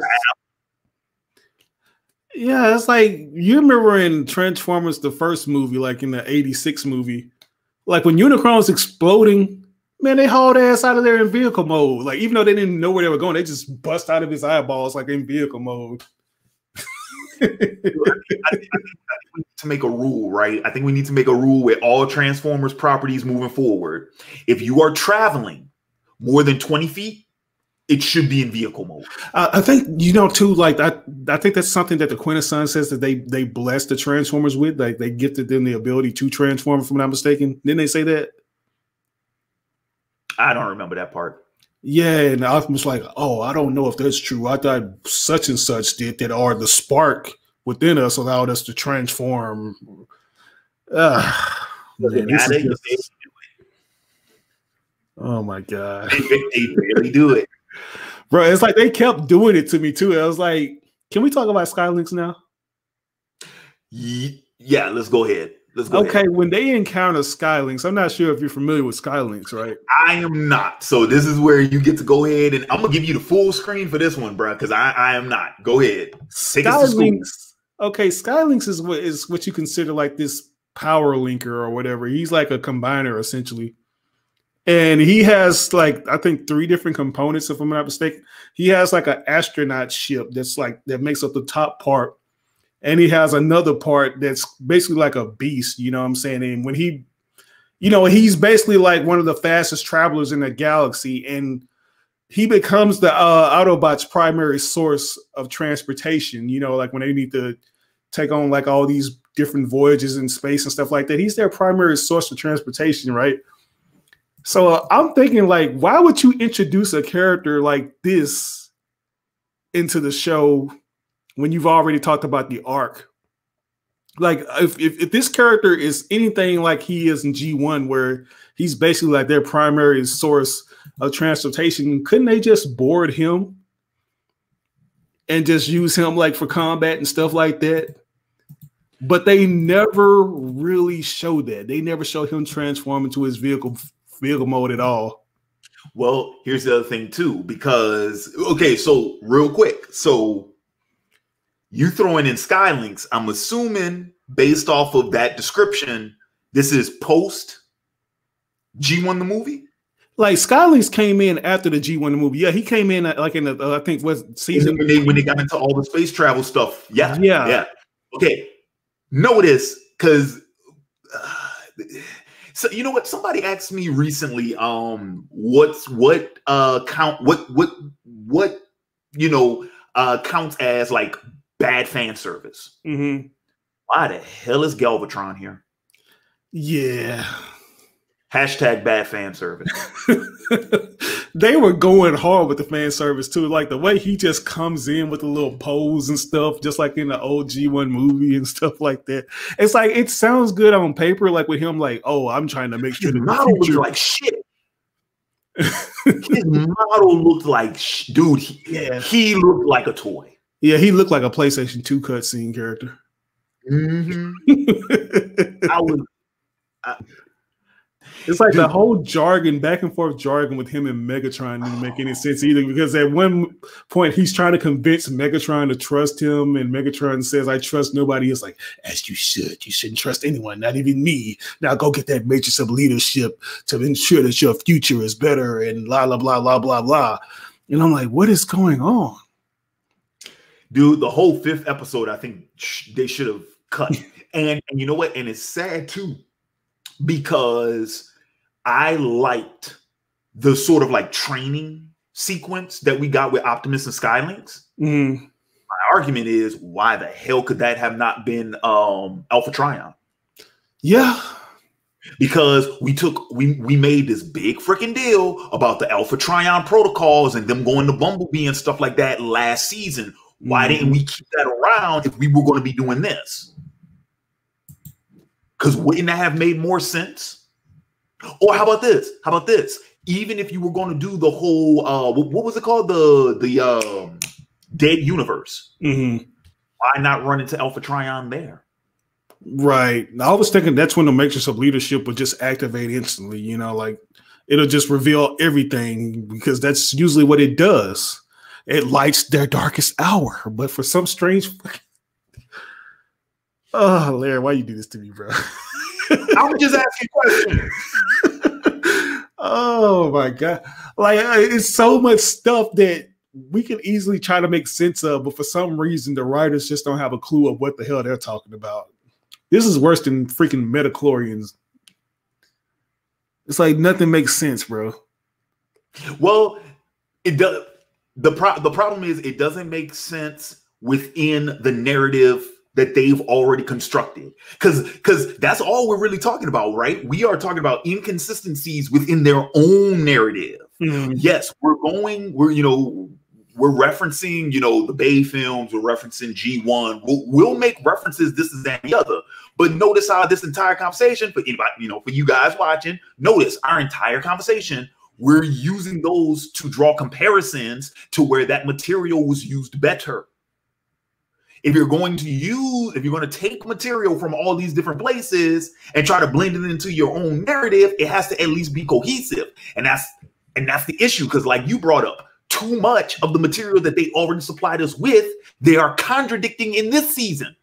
Yeah, it's like, you remember in Transformers, the first movie, like in the '86 movie, like when Unicron's exploding, man, they hauled ass out of there in vehicle mode. Like, even though they didn't know where they were going, they just bust out of his eyeballs like in vehicle mode. I think we need to make a rule, right? I think we need to make a rule with all Transformers properties moving forward. If you are traveling more than 20 feet, it should be in vehicle mode. I think, you know, too, like I think that's something that the Quintesson says that they blessed the Transformers with. Like they gifted them the ability to transform, if I'm not mistaken. Didn't they say that? I don't remember that part. Yeah, and I was like, oh, I don't know if that's true. I thought such and such did that, or the spark within us allowed us to transform. Man, oh my God. They barely do it. Bro, it's like they kept doing it to me too. I was like, can we talk about Skylinks now? Yeah, let's go ahead. Okay, when they encounter Skylinks, I'm not sure if you're familiar with Skylinks, right? I am not. So this is where you get to go ahead, and I'm gonna give you the full screen for this one, bro, because I am not. Go ahead. Take Skylinks. Okay, Skylinks is what you consider like this power linker or whatever. He's like a combiner essentially. And he has like, I think 3 different components, if I'm not mistaken. He has like an astronaut ship that's like, that makes up the top part. And he has another part that's basically like a beast, you know what I'm saying? And when he, you know, he's basically like one of the fastest travelers in the galaxy. And he becomes the Autobots' primary source of transportation, you know, like when they need to take on like all these different voyages in space and stuff like that. He's their primary source of transportation, right? So I'm thinking, like, why would you introduce a character like this into the show when you've already talked about the arc Like if this character is anything like he is in G1, where he's basically like their primary source of transportation, couldn't they just board him and just use him like for combat and stuff like that? But they never really show that. They never show him transform into his vehicle mode at all. Well, here's the other thing too, because okay, so real quick, so you throwing in Skylinks, I'm assuming based off of that description, this is post G1 the movie. Like Skylinks came in after the G1 the movie. Yeah, he came in like in the I think what season when they got into all the space travel stuff. Yeah. Okay, notice because. So you know what? Somebody asked me recently, counts as like bad fan service. Mm-hmm. Why the hell is Galvatron here? Yeah. Hashtag bad fan service. They were going hard with the fan service too. Like the way he just comes in with a little pose and stuff, just like in the old G1 movie and stuff like that. It's like, it sounds good on paper, like with him, like, oh, I'm trying to make sure his model looked like shit. His model looked like, dude, he looked like a toy. Yeah, he looked like a PlayStation 2 cutscene character. Mm-hmm. It's like the whole jargon, back and forth jargon with him and Megatron didn't make any sense either, because at one point he's trying to convince Megatron to trust him, and Megatron says, I trust nobody. It's like, as you should. You shouldn't trust anyone, not even me. Now go get that matrix of leadership to ensure that your future is better, and blah, blah, blah, blah, blah, blah. And I'm like, what is going on? Dude, the whole 5th episode, I think they should have cut. And you know what? And it's sad too, because I liked the sort of like training sequence that we got with Optimus and Skylinks. Mm. My argument is, why the hell could that have not been Alpha Trion? Yeah. Because we made this big freaking deal about the Alpha Trion protocols and them going to Bumblebee and stuff like that last season. Why didn't we keep that around if we were going to be doing this? Because wouldn't that have made more sense? Or how about this? How about this? Even if you were going to do the whole, what was it called? The Dead Universe. Mm-hmm. Why not run into Alpha Trion there? Right. I was thinking that's when the Matrix of Leadership would just activate instantly. You know, like it'll just reveal everything, because that's usually what it does. It lights their darkest hour. But for some strange... Oh, Larry, why you do this to me, bro? I'm just asking questions. Oh my God. Like, it's so much stuff that we can easily try to make sense of, but for some reason the writers just don't have a clue of what the hell they're talking about. This is worse than freaking Metachlorians. It's like nothing makes sense, bro. Well, it does. The problem is it doesn't make sense within the narrative that they've already constructed, because that's all we're really talking about, right? We are talking about inconsistencies within their own narrative. Mm-hmm. Yes, we're referencing, the Bay films, we're referencing G1. We'll make references, this is that and the other. But notice how this entire conversation, for anybody, for you guys watching, notice our entire conversation, we're using those to draw comparisons to where that material was used better. If you're going to take material from all these different places and try to blend it into your own narrative, it has to at least be cohesive. And that's the issue, because like you brought up, too much of the material that they already supplied us with, they are contradicting in this season.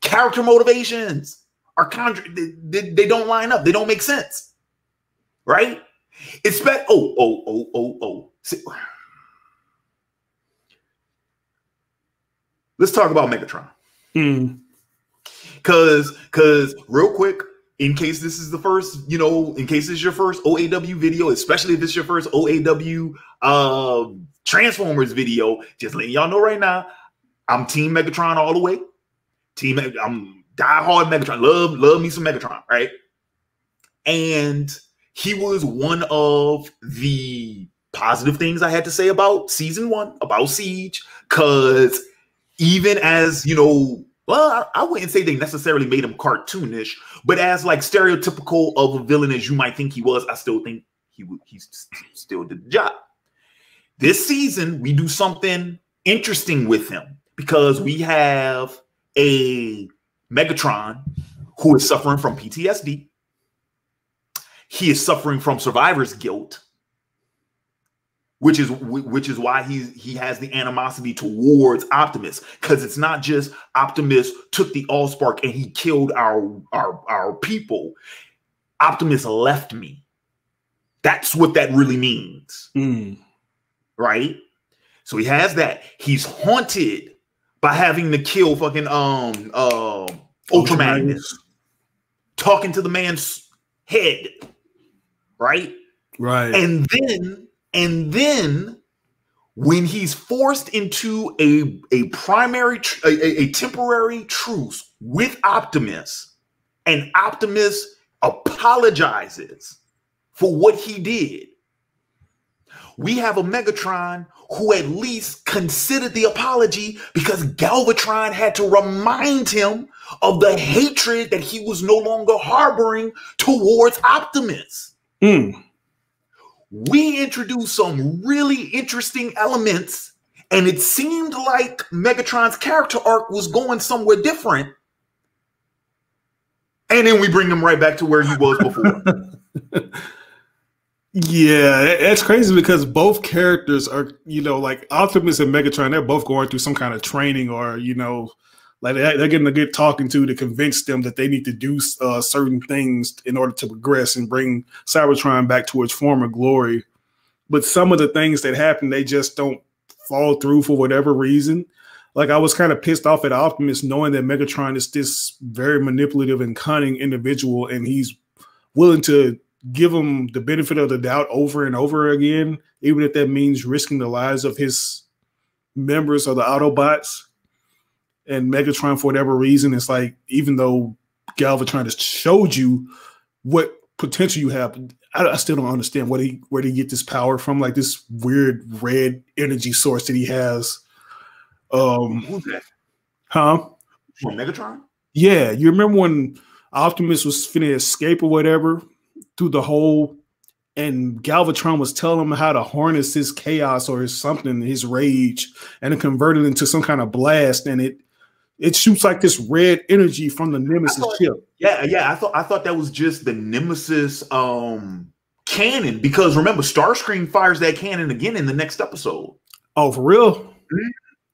Character motivations are they don't line up. They don't make sense. Right? Let's talk about Megatron. Because real quick, in case this is the first, in case this is your first OAW video, especially if this is your first OAW Transformers video, just letting y'all know right now, I'm Team Megatron all the way. I'm diehard Megatron. Love me some Megatron, right? And he was one of the positive things I had to say about season 1, about Siege, because even as, well, I wouldn't say they necessarily made him cartoonish, but as like stereotypical of a villain as you might think he was, I still think he still did the job. This season, we do something interesting with him because we have a Megatron who is suffering from PTSD. He is suffering from survivor's guilt, which is why he has the animosity towards Optimus, because it's not just Optimus took the Allspark and he killed our people. Optimus left me. That's what that really means. Right? So he has that. He's haunted by having to kill fucking Ultraman, talking to the man's head. Right? Right. And then when he's forced into a temporary truce with Optimus, and Optimus apologizes for what he did, we have a Megatron who at least considered the apology because Galvatron had to remind him of the hatred that he was no longer harboring towards Optimus. We introduced some really interesting elements, and it seemed like Megatron's character arc was going somewhere different. And then we bring him right back to where he was before. Yeah, it's crazy because both characters are, like Optimus and Megatron, they're both going through some kind of training or, like they're getting a good talking to convince them that they need to do certain things in order to progress and bring Cybertron back to its former glory. But some of the things that happen, they just don't fall through for whatever reason. Like I was kind of pissed off at Optimus knowing that Megatron is this very manipulative and cunning individual, and he's willing to give him the benefit of the doubt over and over again, even if that means risking the lives of his members of the Autobots. And Megatron, for whatever reason, it's like, even though Galvatron has showed you what potential you have, I still don't understand where did he get this power from, like this weird red energy source that he has. Who's that? Huh? From Megatron? Yeah, you remember when Optimus was finna escape or whatever through the hole, and Galvatron was telling him how to harness his chaos or his something, his rage, and it converted into some kind of blast, and it shoots like this red energy from the Nemesis chip. Yeah. I thought that was just the Nemesis cannon, because remember, Starscream fires that cannon again in the next episode. Oh, for real?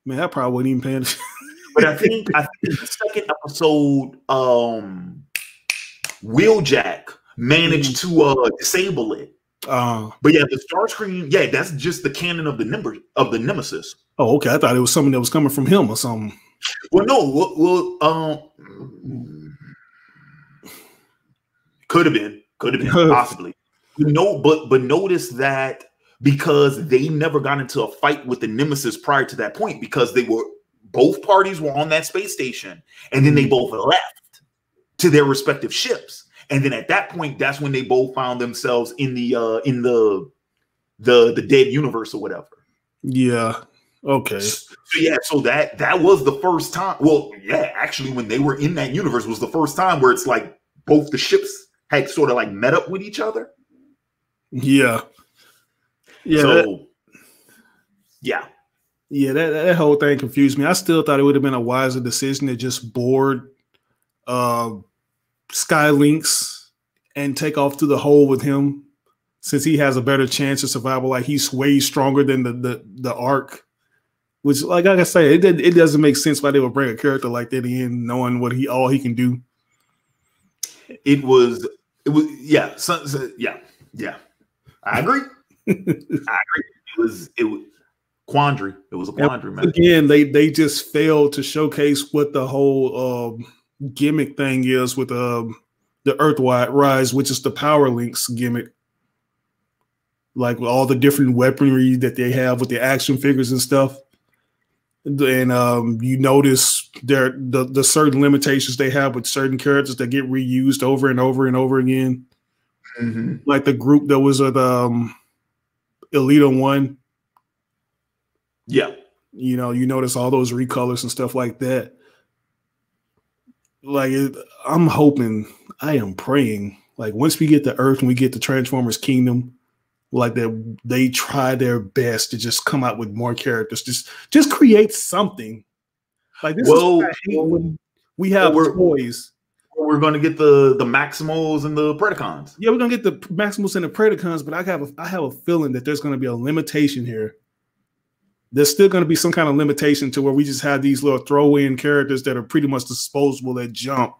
Man, I probably wasn't even paying attention. But I think the second episode, Wheeljack managed to disable it. But yeah, the Starscream, that's just the cannon of the Nemesis. Oh, okay. I thought it was something that was coming from him or something. Well, no. Could have been possibly. No, but notice that because they never got into a fight with the Nemesis prior to that point, because both parties were on that space station, and then they both left to their respective ships. And then at that point, that's when they both found themselves in the dead universe or whatever. Yeah. Okay. So that was the first time. Well, yeah, actually, when they were in that universe was the first time where it's like both the ships had sort of like met up with each other. Yeah. Yeah. So, that whole thing confused me. I still thought it would have been a wiser decision to just board Skylynx and take off through the hole with him, since he has a better chance of survival. Like, he's way stronger than the Ark, which, like I say, it doesn't make sense why they would bring a character like that in, knowing what all he can do. It was yeah. I agree. It was quandary. It was a quandary, man. Again, they just failed to showcase what the whole gimmick thing is with the Earthrise, which is the Power Links gimmick. Like, with all the different weaponry that they have with the action figures and stuff. And you notice the certain limitations they have with certain characters that get reused over and over and over again. Mm-hmm. Like the group that was at Elite 1. Yeah. You notice all those recolors and stuff like that. like I'm hoping, I am praying, like once we get to Earth and we get the Transformers Kingdom, like that they try their best to just come out with more characters, just create something. Like this is what I hate when we have toys. We're going to get the Maximals and the Predacons. Yeah, we're going to get the Maximals and the Predacons, but I have a feeling that there's going to be a limitation here. There's still going to be some kind of limitation to where we just have these little throw-in characters that are pretty much disposable that jump.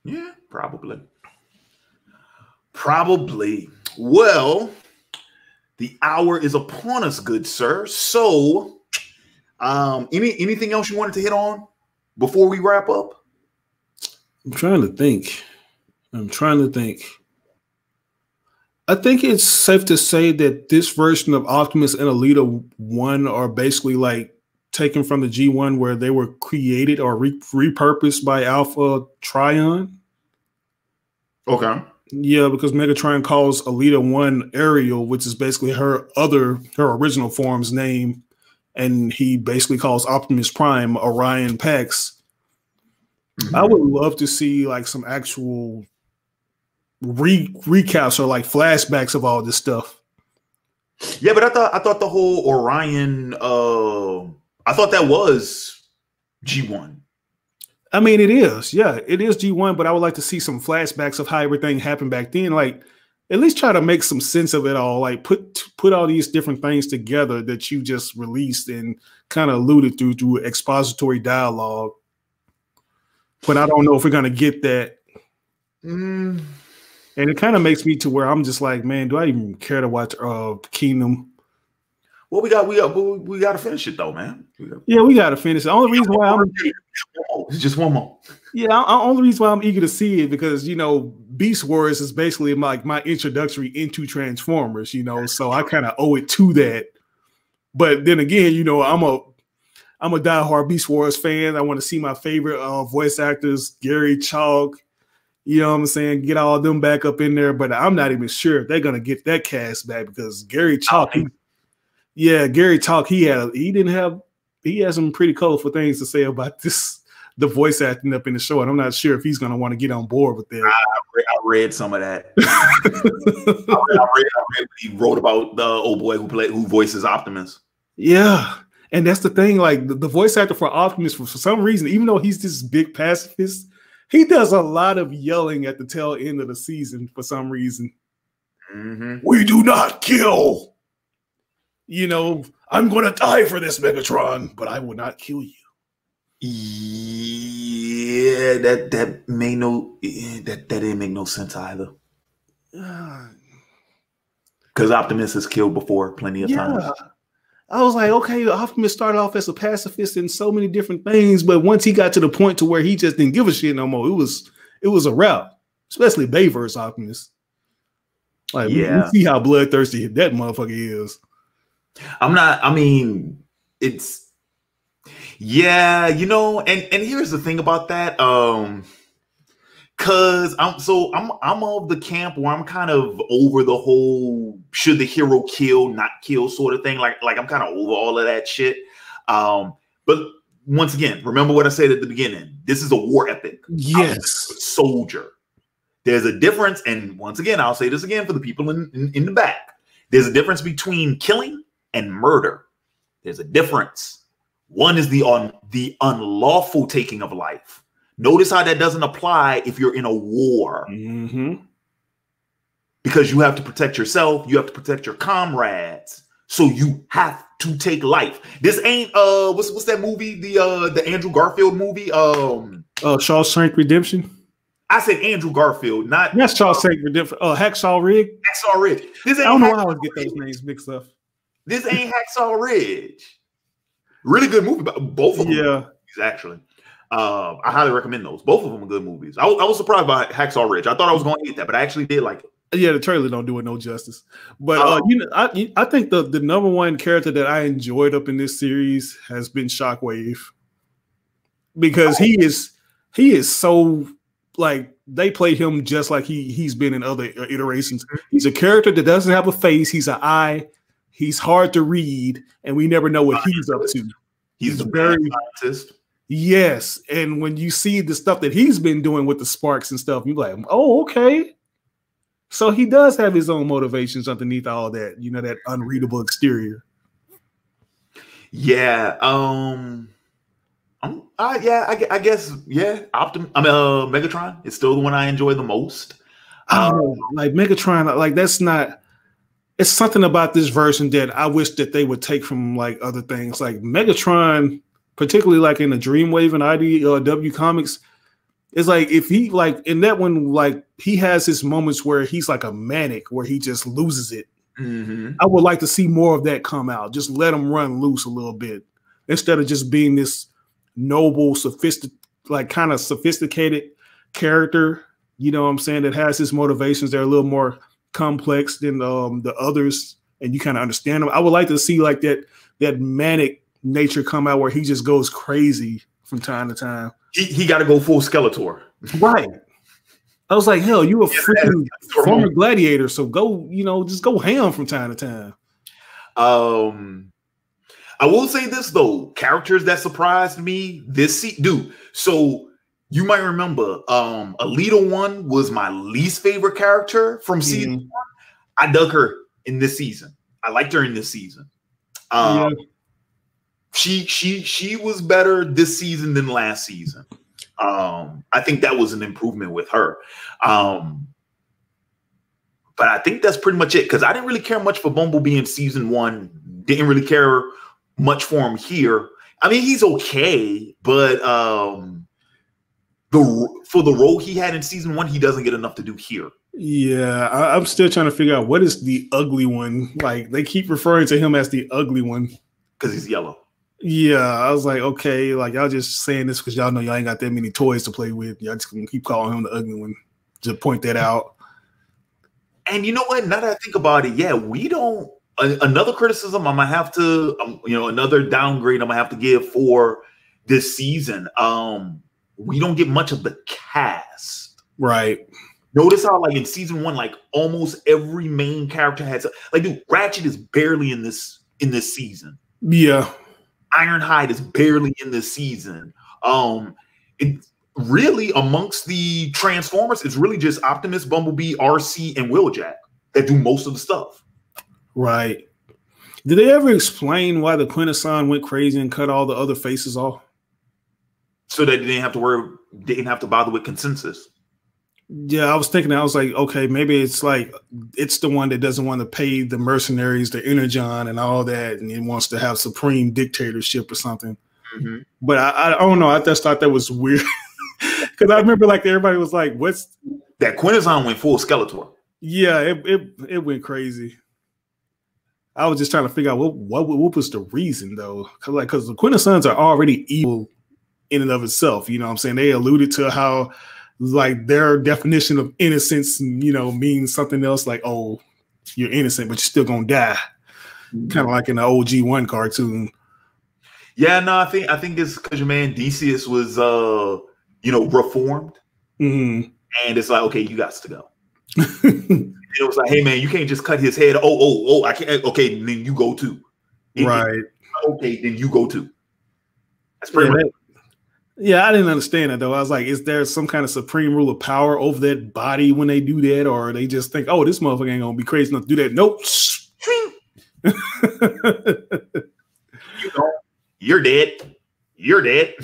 Yeah, probably. Probably. Well, the hour is upon us, good sir. So, anything else you wanted to hit on before we wrap up? I'm trying to think. I think it's safe to say that this version of Optimus and Alita 1 are basically like taken from the G1, where they were created or repurposed by Alpha Trion. Okay. Yeah, because Megatron calls Alita 1 Ariel, which is basically her original form's name, and he basically calls Optimus Prime Orion Pax. Mm-hmm. I would love to see like some actual recaps or like flashbacks of all this stuff. Yeah, but I thought the whole Orion, I thought that was G1. I mean, it is. Yeah, it is G1, but I would like to see some flashbacks of how everything happened back then. Like, at least try to make some sense of it all. Like, put all these different things together that you just released and kind of alluded through expository dialogue. But I don't know if we're going to get that. And it kind of makes me to where I'm just like, man, do I even care to watch Kingdom? Well, we got to finish it though, man. We got to finish it. The only reason why just one more. Yeah, the only reason why I'm eager to see it because Beast Wars is basically like my introductory into Transformers. So I kind of owe it to that. But then again, I'm a diehard Beast Wars fan. I want to see my favorite voice actors, Gary Chalk. You know what I'm saying? Get all of them back up in there. But I'm not even sure if they're gonna get that cast back because Gary Chalk. Gary Chalk. He has some pretty colorful things to say about the voice acting up in the show, and I'm not sure if he's gonna want to get on board with that. I read some of that. I read he wrote about the old boy who voices Optimus. Yeah. And that's the thing, like the voice actor for Optimus, for some reason, even though he's this big pacifist, he does a lot of yelling at the tail end of the season for some reason. Mm-hmm. We do not kill. I'm going to die for this, Megatron, but I will not kill you. Yeah, that didn't make no sense either. Because Optimus has killed before plenty of times. I was like, okay, Optimus started off as a pacifist in so many different things, but once he got to the point to where he just didn't give a shit no more, it was a wrap. Especially Bayverse Optimus. Like, we see how bloodthirsty that motherfucker is. And here's the thing about that. Cause I'm of the camp where I'm kind of over the whole should the hero kill, not kill sort of thing. Like I'm kind of over all of that shit. But once again, remember what I said at the beginning. This is a war epic. Yes. Soldier. There's a difference, and once again, I'll say this again for the people in the back. There's a difference between killing and murder. There's a difference. One is the unlawful taking of life. Notice how that doesn't apply if you're in a war. Mm-hmm. Because you have to protect yourself, you have to protect your comrades. So you have to take life. This ain't what's that movie? The Andrew Garfield movie? Shawshank Redemption. I said Andrew Garfield, not that's Shawshank Redemption. Hacksaw Ridge. Hacksaw Ridge. I don't know how I would get those names mixed up. This ain't Hacksaw Ridge. Really good movie, both of them. Yeah, actually. I highly recommend those. Both of them are good movies. I was surprised by Hacksaw Ridge. I thought I was going to hate that, but I actually did like it. Yeah, the trailer don't do it no justice. But I think the number one character that I enjoyed up in this series has been Shockwave, because he is so like they played him just like he's been in other iterations. He's a character that doesn't have a face. He's an eye. He's hard to read, and we never know what he's up to. He's a very scientist. Yes, and when you see the stuff that he's been doing with the sparks and stuff, you're like, oh, okay. So he does have his own motivations underneath all that, you know, that unreadable exterior. Yeah. I guess, yeah. Megatron is still the one I enjoy the most. Like Megatron, like that's not. It's something about this version that I wish that they would take from like other things, like Megatron, particularly like in the Dreamwave and IDW comics. It's like if he like in that one, like he has his moments where he's like a manic, where he just loses it. Mm-hmm. I would like to see more of that come out. Just let him run loose a little bit instead of just being this noble, kind of sophisticated character. You know what I'm saying? That has his motivations that are a little more complex than the others, and you kind of understand them. I would like to see like that manic nature come out where he just goes crazy from time to time. He got to go full Skeletor. Right. I was like, hell, you a freaking former gladiator, so go, you know, just go ham from time to time. I will say this though, characters that surprised me this dude. So you might remember, Alita 1 was my least favorite character from season 1. I dug her in this season. I liked her in this season. Yeah. She was better this season than last season. I think that was an improvement with her. But I think that's pretty much it, because I didn't really care much for Bumblebee in season 1. Didn't really care much for him here. I mean, he's okay, but for the role he had in season 1, he doesn't get enough to do here. Yeah, I'm still trying to figure out what is the ugly one. Like they keep referring to him as the ugly one because he's yellow. Yeah, I was like, okay, like y'all just saying this because y'all know y'all ain't got that many toys to play with. Y'all just gonna keep calling him the ugly one. Just point that out. And you know what? Now that I think about it, yeah, we don't. Another criticism I'm gonna have to, another downgrade I'm gonna have to give for this season. We don't get much of the cast, right? Notice how, like in season 1, like almost every main character has, like, dude, Ratchet is barely in this season. Yeah. Ironhide is barely in this season. It really, amongst the Transformers, it's really just Optimus, Bumblebee, RC, and Wheeljack that do most of the stuff. Right. Did they ever explain why the Quintesson went crazy and cut all the other faces off? So that they didn't have to bother with consensus. Yeah, I was thinking, I was like, okay, maybe it's like it's the one that doesn't want to pay the mercenaries, the Energon, and all that, and it wants to have supreme dictatorship or something. Mm-hmm. But I don't know. I just thought that was weird because I remember like everybody was like, "What's that?" Quintesson went full Skeletor. Yeah, it went crazy. I was just trying to figure out what was the reason though, because the Quintessons are already evil in and of itself. You know what I'm saying? They alluded to how like their definition of innocence, means something else. Like, oh, you're innocent, but you're still gonna die. Mm-hmm. Kind of like in the OG1 cartoon. Yeah, no, I think it's because your man Decius was, reformed, mm-hmm. and it's like, okay, you got to go. It was like, hey man, you can't just cut his head. Oh, I can't. Okay, then you go too. Right. Okay, then you go too. That's pretty much. Yeah, I didn't understand it though. I was like, is there some kind of supreme rule of power over that body when they do that, or they just think, oh, this motherfucker ain't gonna be crazy enough to do that? Nope. You're dead. You're dead.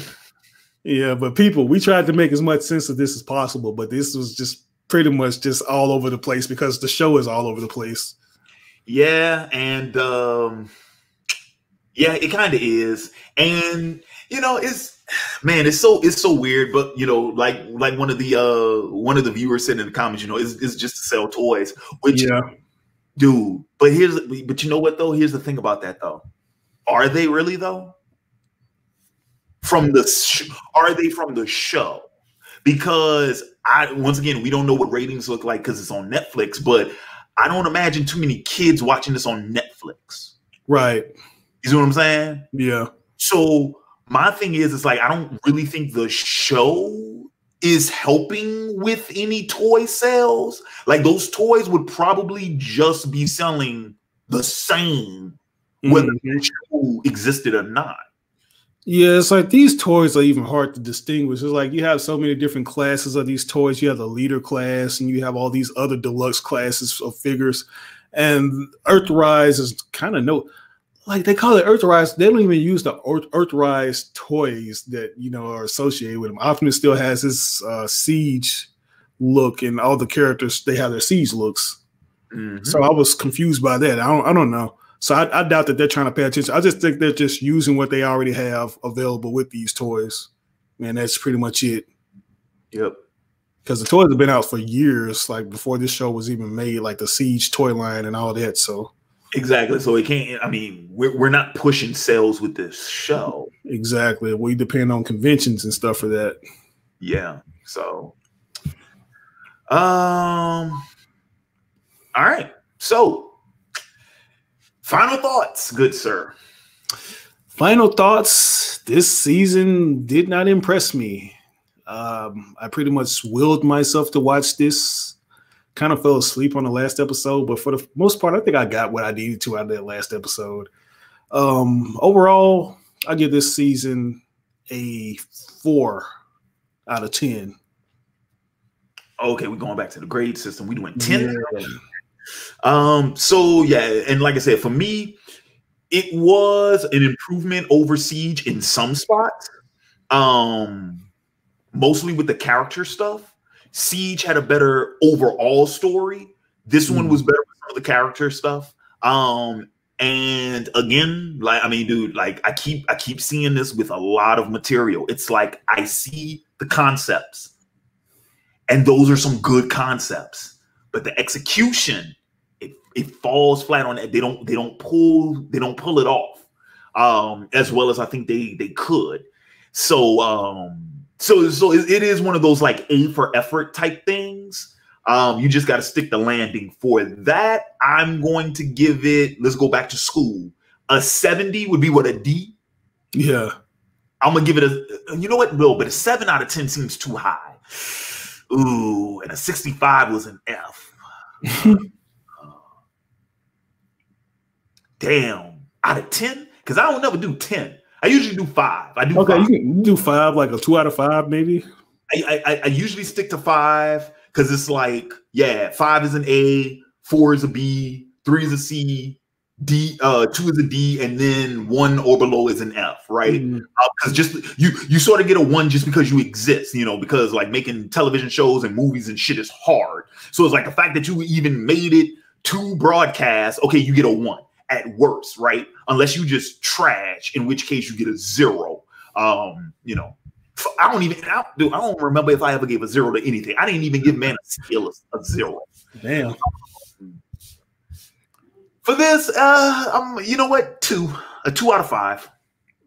Yeah, but people, we tried to make as much sense of this as possible, but this was just pretty much just all over the place because the show is all over the place. Yeah, and it kind of is, and it's so weird, but like one of the viewers said in the comments, it's just to sell toys, which dude. But you know what though? Here's the thing about that though. Are they really though? Are they from the show? Because once again, we don't know what ratings look like because it's on Netflix, but I don't imagine too many kids watching this on Netflix. Right. You see what I'm saying? Yeah. So my thing is, it's like, I don't really think the show is helping with any toy sales. Like those toys would probably just be selling the same whether the show existed or not. Yeah, it's like these toys are even hard to distinguish. It's like you have so many different classes of these toys. You have the leader class, and you have all these other deluxe classes of figures. And Earthrise is kind of like they call it Earthrise. They don't even use the Earthrise toys that are associated with them. Optimus still has his Siege look, and all the characters they have their Siege looks. Mm-hmm. So I was confused by that. I don't know. So I doubt that they're trying to pay attention. I just think they're just using what they already have available with these toys. And that's pretty much it. Yep. Because the toys have been out for years, like before this show was even made, like the Siege toy line and all that. So exactly. So it can't, I mean, we're not pushing sales with this show. Exactly. We depend on conventions and stuff for that. Yeah. So all right. So final thoughts, good sir. Final thoughts. This season did not impress me. I pretty much willed myself to watch this. Kind of fell asleep on the last episode, but for the most part, I think I got what I needed to out of that last episode. Overall, I give this season a 4 out of 10. Okay, we're going back to the grade system. We doing 10. Yeah. So yeah, and like I said, for me, it was an improvement over Siege in some spots. Mostly with the character stuff. Siege had a better overall story. This one was better with some of the character stuff. And again, like I mean, dude, like I keep seeing this with a lot of material. It's like I see the concepts, and those are some good concepts, but the execution, it falls flat on that. They don't pull it off as well as I think they could. So it is one of those like A for effort type things. You just got to stick the landing. For that, I'm going to give it, let's go back to school. A 70 would be what, a D? Yeah. I'm going to give it a, you know what? No, but a 7 out of 10 seems too high. Ooh, and a 65 was an F. Damn. Out of 10? Because I don't never do 10. I usually do 5. I do okay, 5. You can do 5, like a 2 out of 5, maybe. I usually stick to 5 because it's like, yeah, 5 is an A, 4 is a B, 3 is a C, D, 2 is a D, and then 1 or below is an F, right? Because just you sort of get a 1 just because you exist, because like making television shows and movies and shit is hard. So it's like the fact that you even made it to broadcast, okay, you get a 1 at worst, right? Unless you just trash, in which case you get a 0. I don't remember if I ever gave a 0 to anything. I didn't even give Man of Steel a 0. Damn. For this, you know what? 2. A 2 out of 5.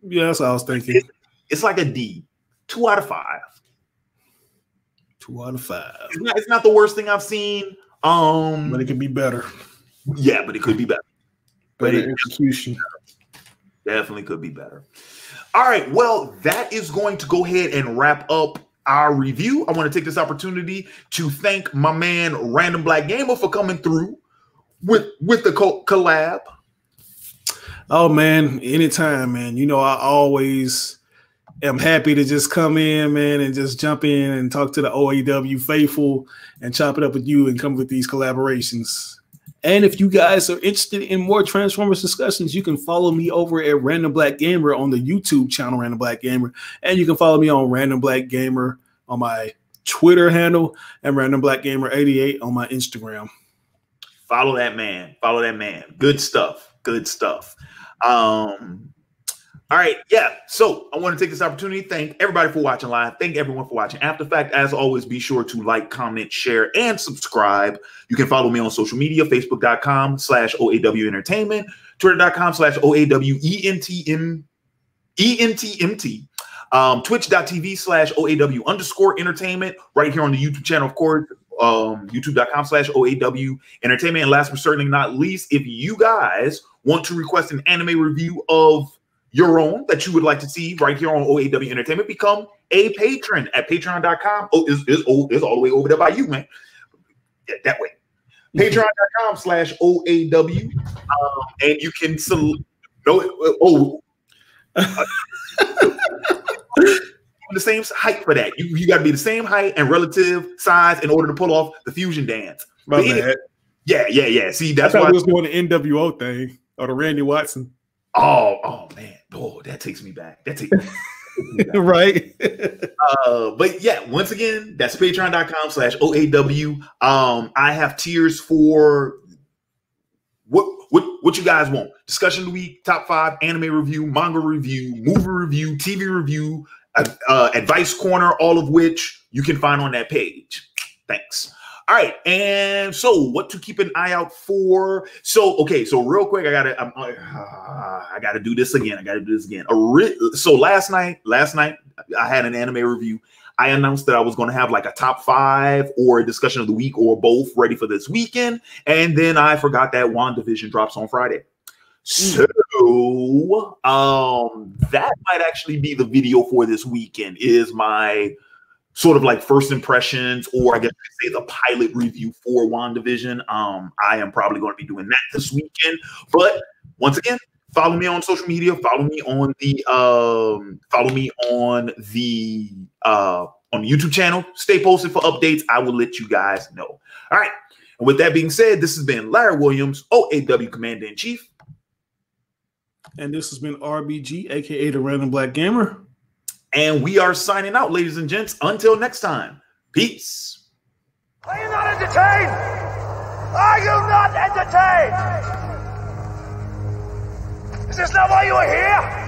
Yeah, that's what I was thinking. It's like a D. 2 out of 5. 2 out of 5. It's not the worst thing I've seen. But it could be better. Yeah, but it could be better. Better execution. Definitely could be better. All right, well, that is going to go ahead and wrap up our review. I want to take this opportunity to thank my man Random Black Gamer for coming through with the collab. Oh man, anytime, man. I always am happy to just come in, man, and just jump in and talk to the OAW faithful and chop it up with you and come with these collaborations. And if you guys are interested in more Transformers discussions, you can follow me over at Random Black Gamer on the YouTube channel, Random Black Gamer. And you can follow me on Random Black Gamer on my Twitter handle and Random Black Gamer 88 on my Instagram. Follow that man. Follow that man. Good stuff. Good stuff. All right. Yeah. So I want to take this opportunity to thank everybody for watching live. Thank everyone for watching after fact. As always, be sure to like, comment, share, and subscribe. You can follow me on social media, facebook.com/OAW Entertainment, twitter.com/OAW ENTMT, twitch.tv/OAW _ right here on the YouTube channel, of course, youtube.com/OAW Entertainment. And last but certainly not least, if you guys want to request an anime review of your own that you would like to see right here on OAW Entertainment, become a patron at patreon.com. Oh, it's all the way over there by you, man. Yeah, that way. Patreon.com/OAW. And you can The same height for that. You got to be the same height and relative size in order to pull off the fusion dance. My bad. Yeah. See, that's why we was doing the NWO thing or the Randy Watson. Oh man. Oh, that takes me back. That takes me back. Right. But yeah, once again, that's patreon.com/OAW. I have tiers for what you guys want. Discussion of the week, top 5, anime review, manga review, movie review, TV review, advice corner, all of which you can find on that page. Thanks. All right, and so what to keep an eye out for? So real quick, I gotta do this again. So last night I had an anime review. I announced that I was going to have like a top 5 or a discussion of the week or both ready for this weekend, and then I forgot that WandaVision drops on Friday. So that might actually be the video for this weekend. Is my sort of like first impressions, or I guess you could say the pilot review for WandaVision. I am probably going to be doing that this weekend. But once again, follow me on social media. Follow me on the YouTube channel. Stay posted for updates. I will let you guys know. All right. And with that being said, this has been Larry Williams, OAW Commander-in-Chief. And this has been RBG, aka the Random Black Gamer. And we are signing out, ladies and gents. Until next time, peace. Are you not entertained? Are you not entertained? Is this not why you are here?